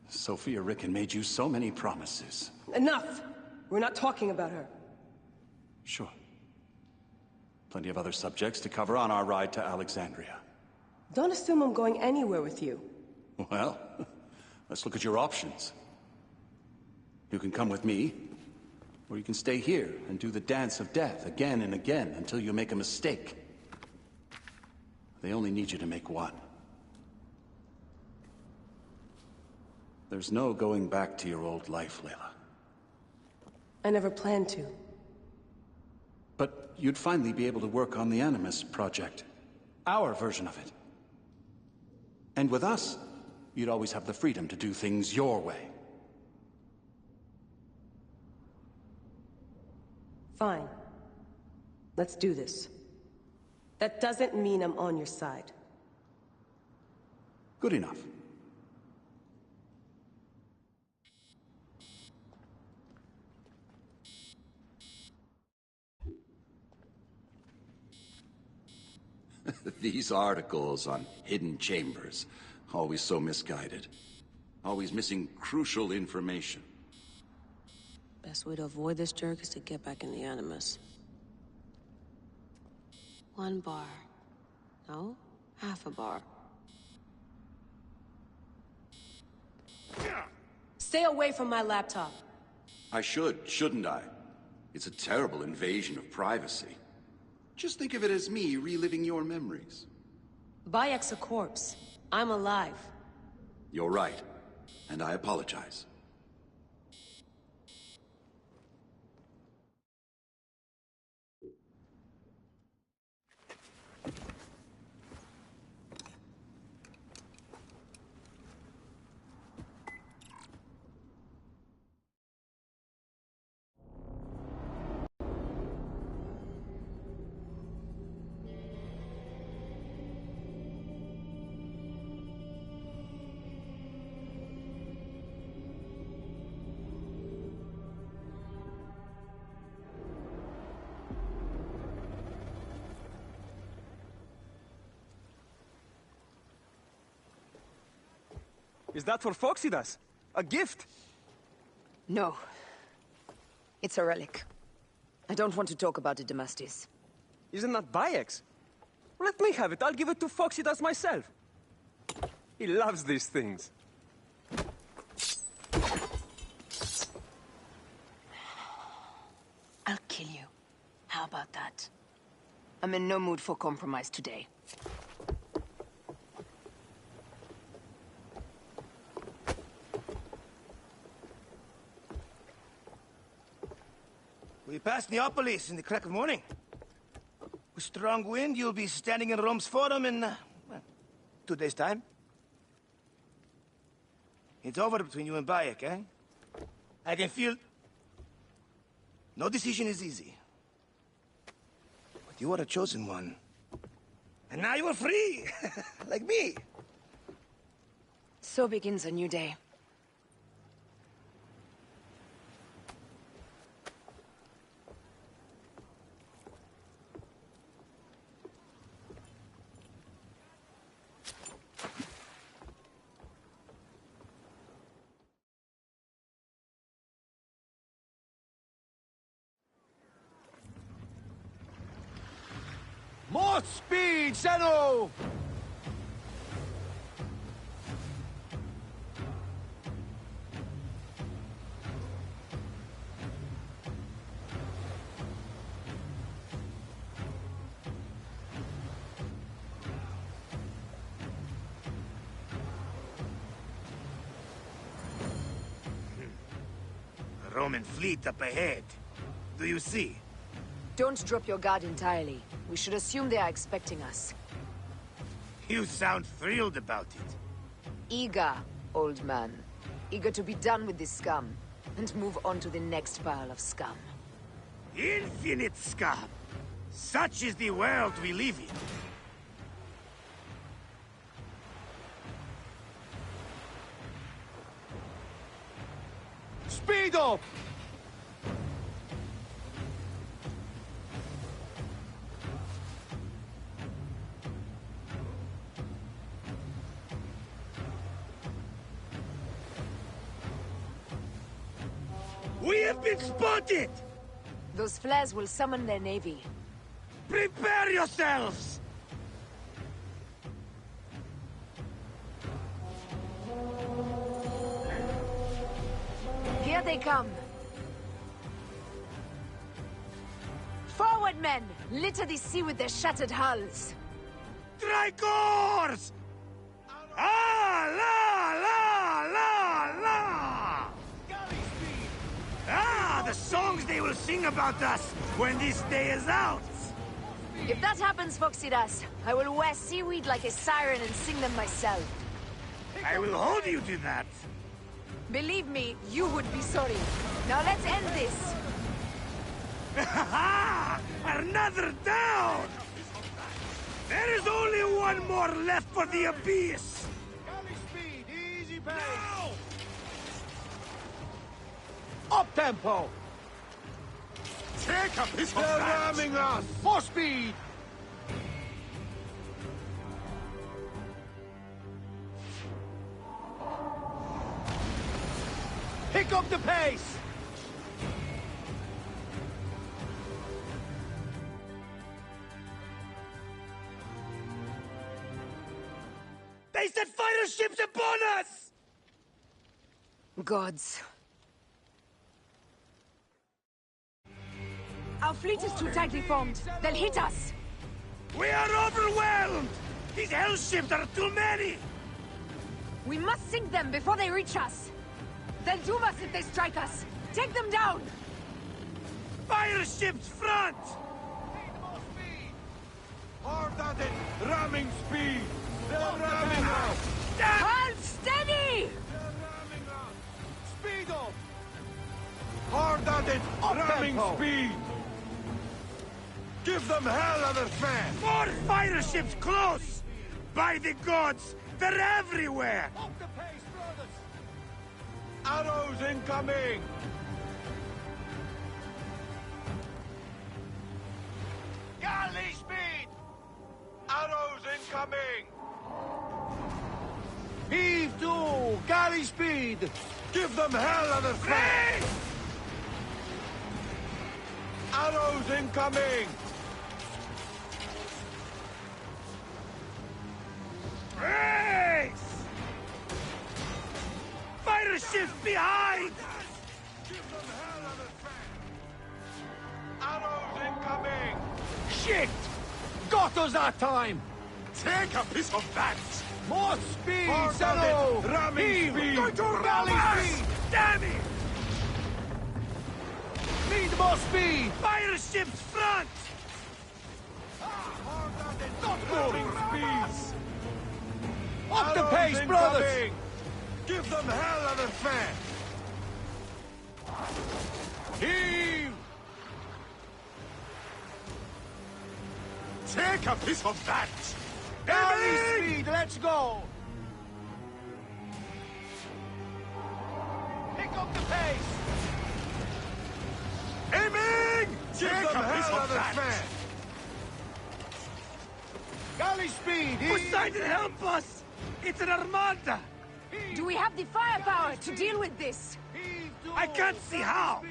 S22: Sophia Ricken made you so many promises.
S14: Enough! We're not talking about her.
S22: Sure. Plenty of other subjects to cover on our ride to Alexandria.
S14: Don't assume I'm going anywhere with you.
S22: Well, let's look at your options. You can come with me, or you can stay here and do the dance of death again and again until you make a mistake. They only need you to make one. There's no going back to your old life, Layla.
S14: I never planned to.
S22: But you'd finally be able to work on the Animus project. Our version of it. And with us, you'd always have the freedom to do things your way.
S14: Fine. Let's do this. That doesn't mean I'm on your side.
S22: Good enough.
S9: These articles on hidden chambers, always so misguided. Always missing crucial information.
S10: Best way to avoid this jerk is to get back in the Animus. 1 bar. No, half a bar.
S14: Stay away from my laptop.
S9: I should, shouldn't I? It's a terrible invasion of privacy. Just think of it as me reliving your memories.
S14: Bayek's a corpse. I'm alive.
S9: You're right, and I apologize.
S4: Is that for Phoxidas? A gift?
S5: No. It's a relic. I don't want to talk about it, Damastis.
S4: Isn't that Bayek's? Let me have it. I'll give it to Phoxidas myself. He loves these things.
S5: I'll kill you. How about that? I'm in no mood for compromise today.
S4: We pass Neapolis in the crack of morning. With strong wind, you'll be standing in Rome's Forum in, well, 2 days' time. It's over between you and Bayek, eh? I can feel... No decision is easy. But you are a chosen one. And now you are free! Like me!
S5: So begins a new day.
S4: More speed, Zeno! A Roman fleet up ahead. Do you see?
S5: Don't drop your guard entirely. We should assume they are expecting us.
S4: You sound thrilled about it.
S5: Eager, old man. Eager to be done with this scum, and move on to the next pile of scum.
S4: Infinite scum! Such is the world we live in. Speed up! We have been spotted!
S5: Those flares will summon their navy.
S4: Prepare yourselves!
S5: Here they come! Forward, men! Litter the sea with their shattered hulls!
S4: Tricors! Ah, la, la, la, the songs they will sing about us when this day is out.
S5: If that happens, Foxidas, I will wear seaweed like a siren and sing them myself.
S4: I will hold you to that.
S5: Believe me, you would be sorry. Now let's end this.
S4: Another down! There is only one more left for the abyss!
S13: Galley speed, easy pace! Now! Up tempo!
S21: Take a piece of
S13: They're
S21: that!
S13: ramming us! More speed! Pick up the pace!
S4: They set fighter ships upon us!
S5: Gods. Our fleet is too tightly formed. They'll hit us.
S4: We are overwhelmed! These hell ships are too many!
S5: We must sink them before they reach us. They'll doom us if they strike us. Take them down!
S4: Fire ships front!
S13: Hard at it! Ramming speed! They're ramming us!
S5: Hold steady!
S13: They're ramming us! Speed up! Hard at it! Ramming
S4: tempo.
S13: speed! Give them hell on their fan!
S4: More fighter ships close! By the gods, they're everywhere!
S13: Up the pace, brothers! Arrows incoming! Galley speed! Arrows incoming! Heave to! Galley speed! Give them hell on their fan! Arrows incoming!
S4: Race! Fighter ships behind!
S13: Give them hell on their fan! Arrows incoming!
S4: Shit! Got us that time!
S21: Take a piece of that!
S13: More speed, Sano!
S21: Ramming speed!
S13: Go to galley speed!
S4: Damn it!
S13: Need more speed!
S4: Fire ships front!
S13: Not
S21: Ramming
S13: moving!
S21: speeds!
S13: Up the
S21: Arrows
S13: pace, brothers!
S21: incoming! Give them hell on their fan!
S13: Heave!
S21: Take a piece of that!
S13: Galley speed, let's go! Pick up the pace!
S21: Aiming!
S13: Give
S21: Take
S13: them
S21: a piece
S13: hell
S21: of
S13: on their
S21: that!
S13: fan! Galley speed!
S4: Poseidon, help us! It's an armada!
S5: Do we have the firepower to deal with this?
S4: I can't see how!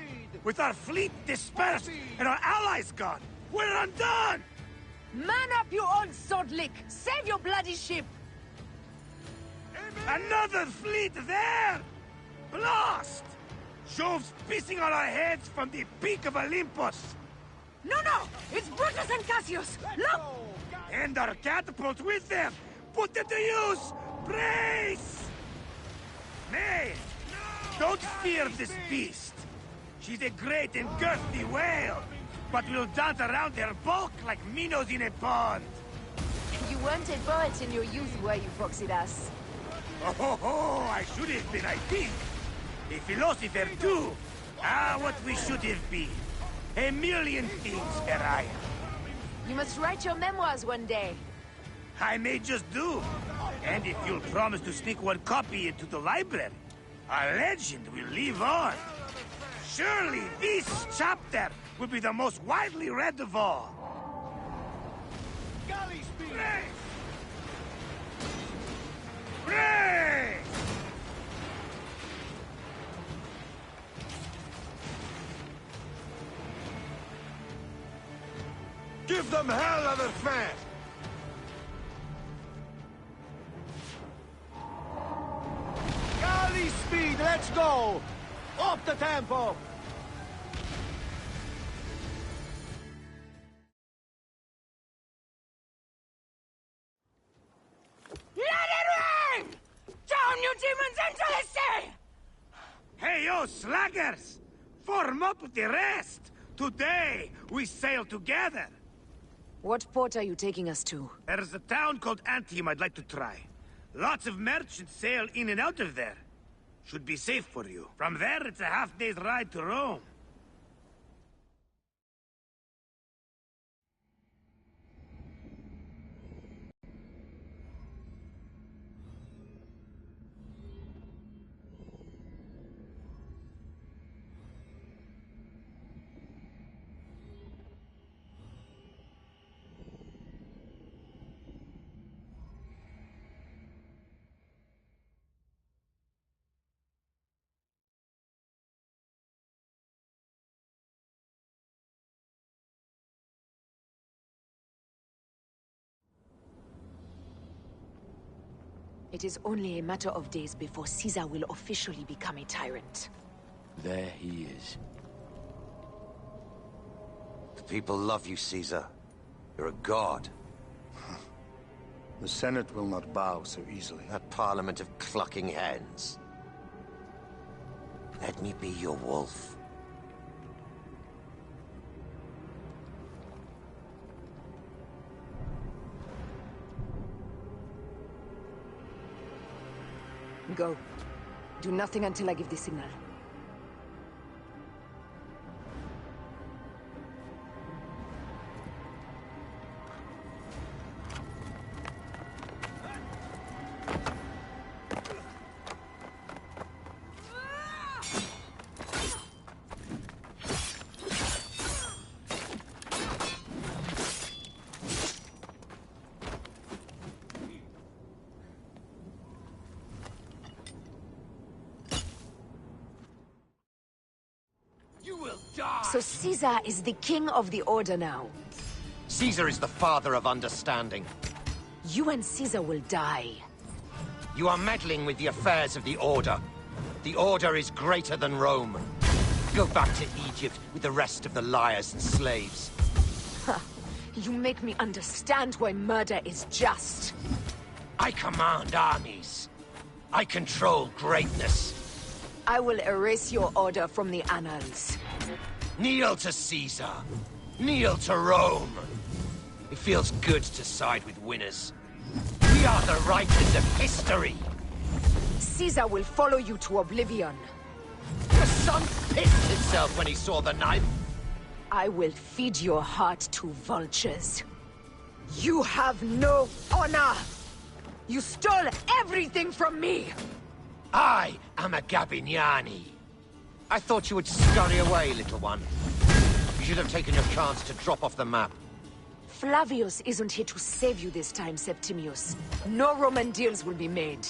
S4: With our fleet dispersed and our allies gone, we're undone!
S5: Man up, you old sword lick! Save your bloody ship!
S4: Another fleet there! Blast! Jove's pissing on our heads from the peak of Olympus!
S5: No! It's Brutus and Cassius! Look!
S4: And our catapult with them! Put them to use! Brace! May! Don't fear this beast! She's a great and girthy whale, but we'll dance around her bulk like minnows in a pond!
S5: You weren't a poet in your youth, were you, Foxidas?
S4: Oh, I should have been, I think. A philosopher, too. What we should have been. A million things, Mariah.
S5: You must write your memoirs one day.
S4: I may just do. And if you'll promise to sneak one copy into the library, our legend will live on. Surely this chapter will be the most widely read of all.
S13: Galley speed!
S4: Brace!
S13: Give them hell on their fan! Galley speed, let's go! Up the tempo!
S5: Let it rain! Down, you demons, into the sea!
S4: Hey, yo, slackers! form up with the rest. Today, we sail together.
S5: What port are you taking us to?
S4: There's a town called Antium I'd like to try. Lots of merchants sail in and out of there. Should be safe for you. From there, it's a half-day's ride to Rome.
S5: It is only a matter of days before Caesar will officially become a tyrant.
S13: There he is. The people love you, Caesar. You're a god.
S15: The Senate will not bow so easily.
S13: That parliament of clucking hens. Let me be your wolf.
S5: Go. Do nothing until I give the signal. So Caesar is the king of the Order now.
S13: Caesar is the father of understanding.
S5: You and Caesar will die.
S13: You are meddling with the affairs of the Order. The Order is greater than Rome. Go back to Egypt with the rest of the liars and slaves.
S5: Huh. You make me understand why murder is just.
S13: I command armies. I control greatness.
S5: I will erase your order from the annals.
S13: Kneel to Caesar. Kneel to Rome. It feels good to side with winners. We are the writers of history.
S5: Caesar will follow you to oblivion.
S13: The sun pissed itself when he saw the knife.
S5: I will feed your heart to vultures. You have no honor! You stole everything from me!
S13: I am a Gabiniani. I thought you would scurry away, little one. You should have taken your chance to drop off the map.
S5: Flavius isn't here to save you this time, Septimius. No Roman deals will be made.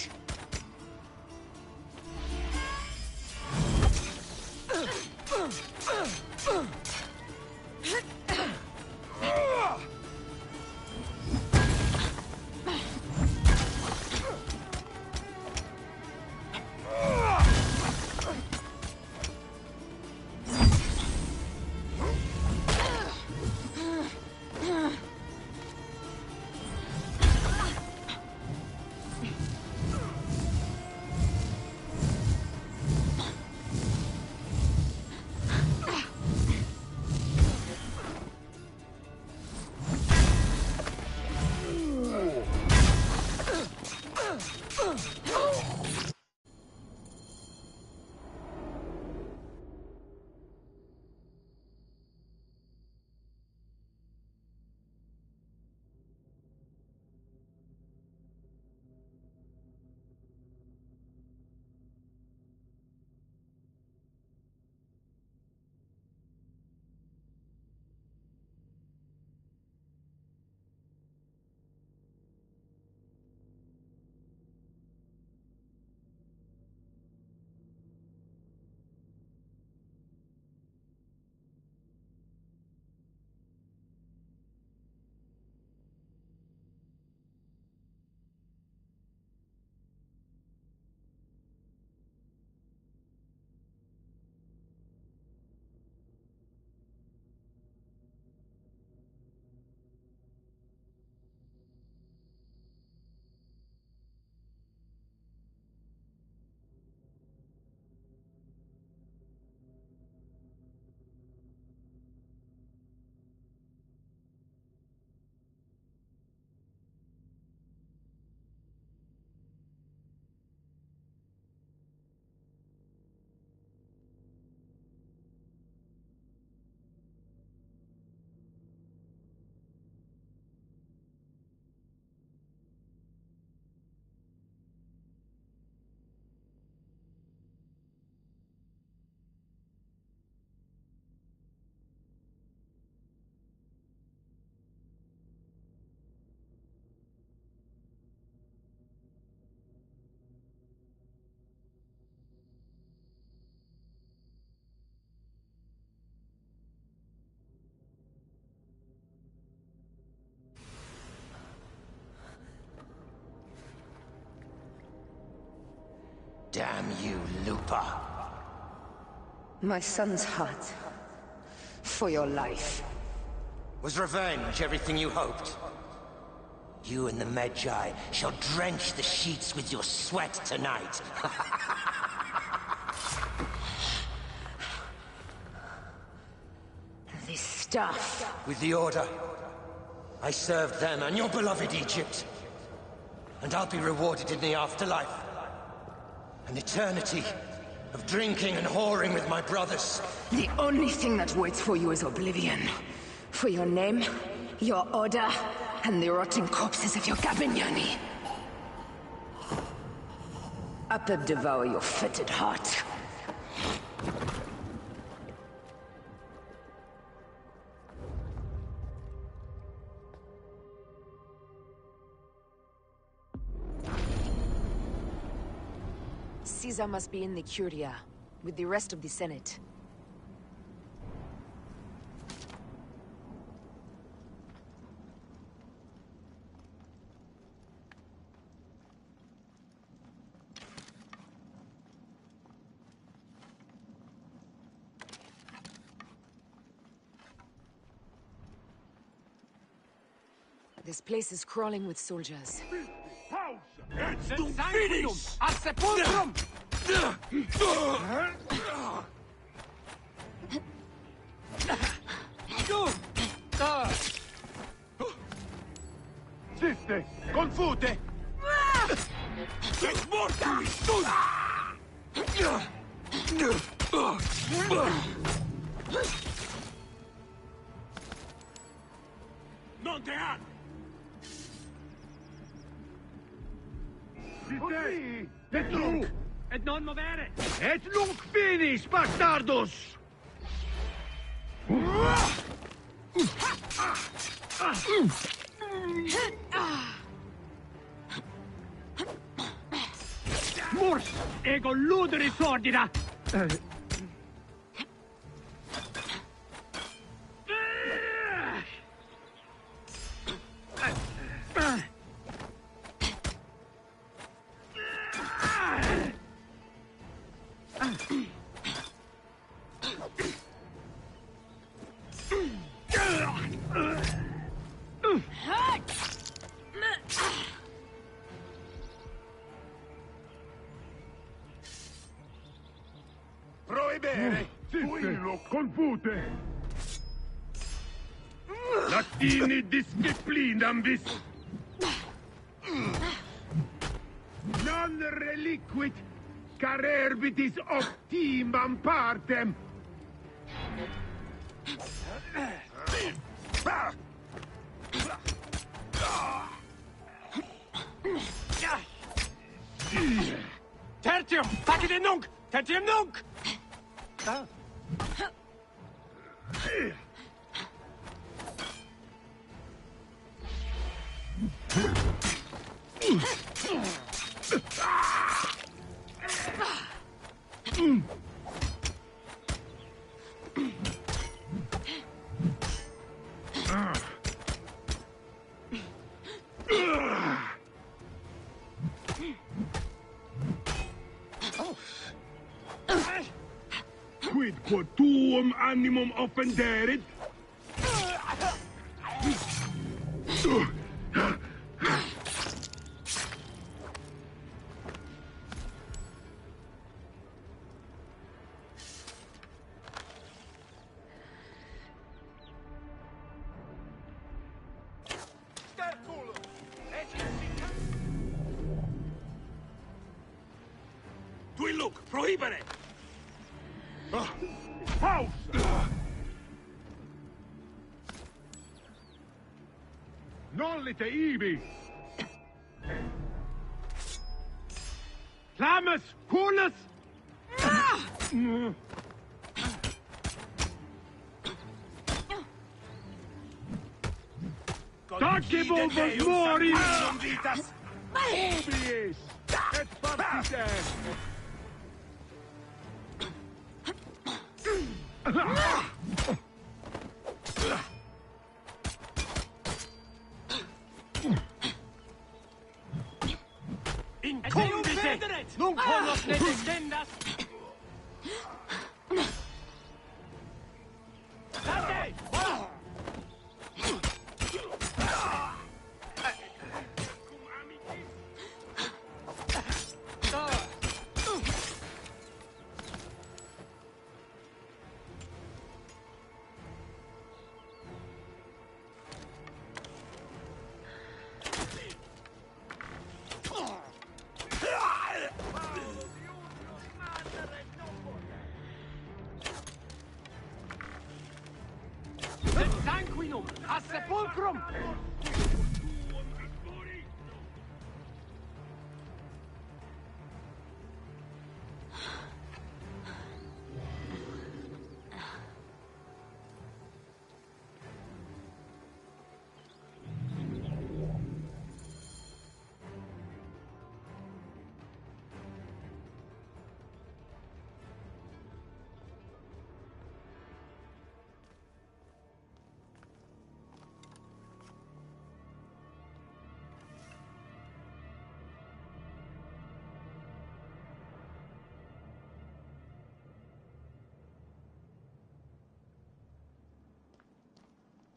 S13: Lupa.
S5: My son's heart. For your life.
S13: Was revenge everything you hoped? You and the Magi shall drench the sheets with your sweat tonight.
S5: This stuff.
S13: With the Order, I served them and your beloved Egypt. And I'll be rewarded in the afterlife. An eternity of drinking and whoring with my brothers.
S5: The only thing that waits for you is oblivion. For your name, your order, and the rotting corpses of your Gabignani. Up and devour your fetid heart. Caesar must be in the Curia, with the rest of the Senate. This place is crawling with soldiers.
S4: Siste! Confute! Non te han! Così! Et lunc! Et non movere! Et lunc finis, bastardos! Murs! Ego luderis ordina! Proibere! Tuillo confute! Latini disciplinam vis! Non reliquit carerbitis optimam partem! Tertium! Facile nunc! Tertium nunc! Quid quod tuum animum offenderit? Tuilluc, prohibere! Faust! Nollite ibi! Clamus! Coolus! Tacebo vos moris! Oblies! Et partite! Incumbite! Nunc honos ne descendas! Imperium! A sepulchrum!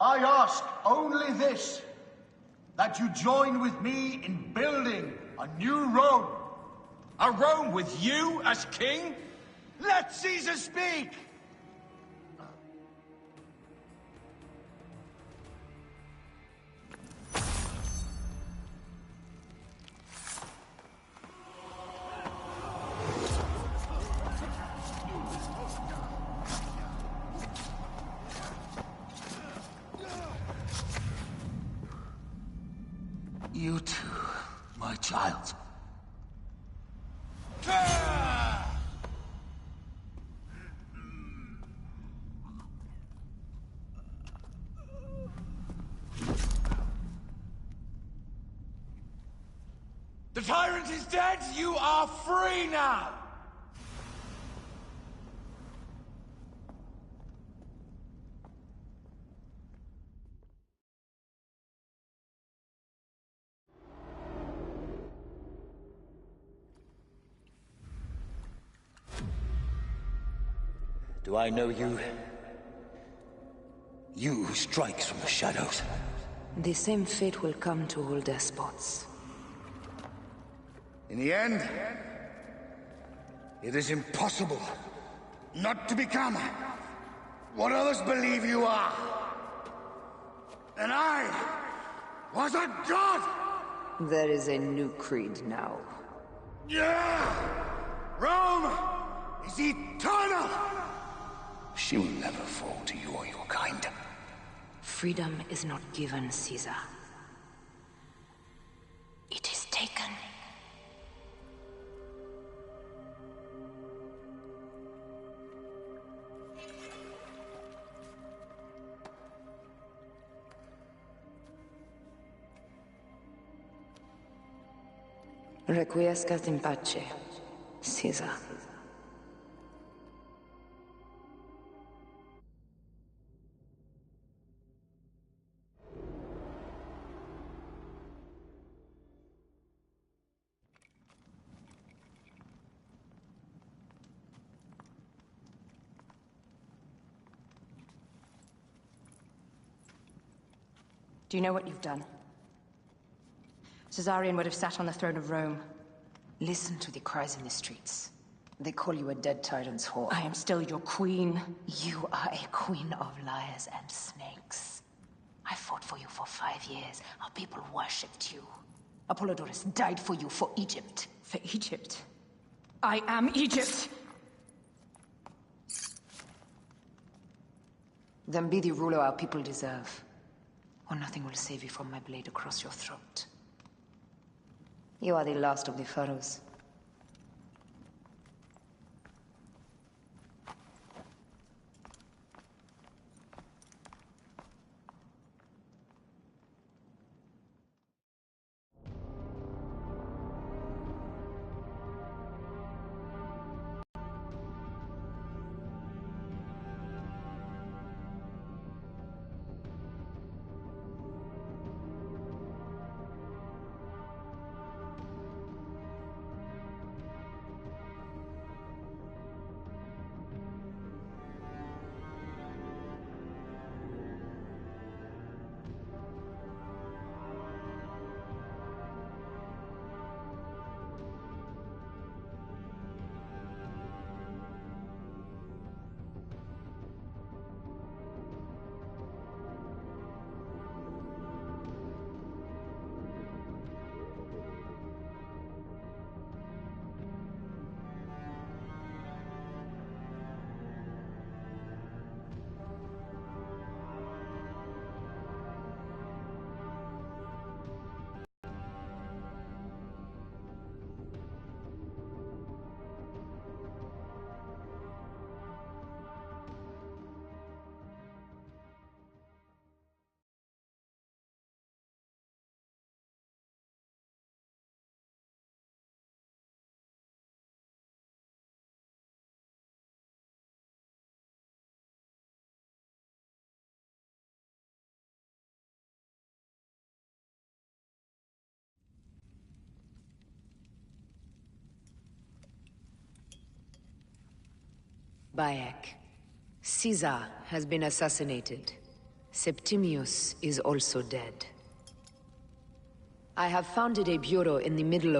S2: I ask only this, that you join with me in building a new Rome.
S4: A Rome with you as king? Let Caesar speak! You too, my child. The tyrant is dead! You are free now!
S13: Do I know you? You who strikes from the shadows.
S5: The same fate will come to all despots.
S4: In the end, it is impossible not to become what others believe you are. And I was a god!
S5: There is a new creed now.
S4: Yeah! Rome is eternal!
S13: She will never fall to you or your kind.
S5: Freedom is not given, Caesar. It is taken. Requiescat in pace, Caesar.
S12: Do you know what you've done? Caesarion would have sat on the throne of Rome.
S5: Listen to the cries in the streets. They call you a dead tyrant's whore.
S12: I am still your queen.
S5: You are a queen of liars and snakes. I fought for you for 5 years. Our people worshipped you. Apollodorus died for you for Egypt.
S12: For Egypt? I am Egypt!
S5: Then be the ruler our people deserve. Or nothing will save you from my blade across your throat. You are the last of the pharaohs. Bayek. Caesar has been assassinated. Septimius is also dead. I have founded a bureau in the middle of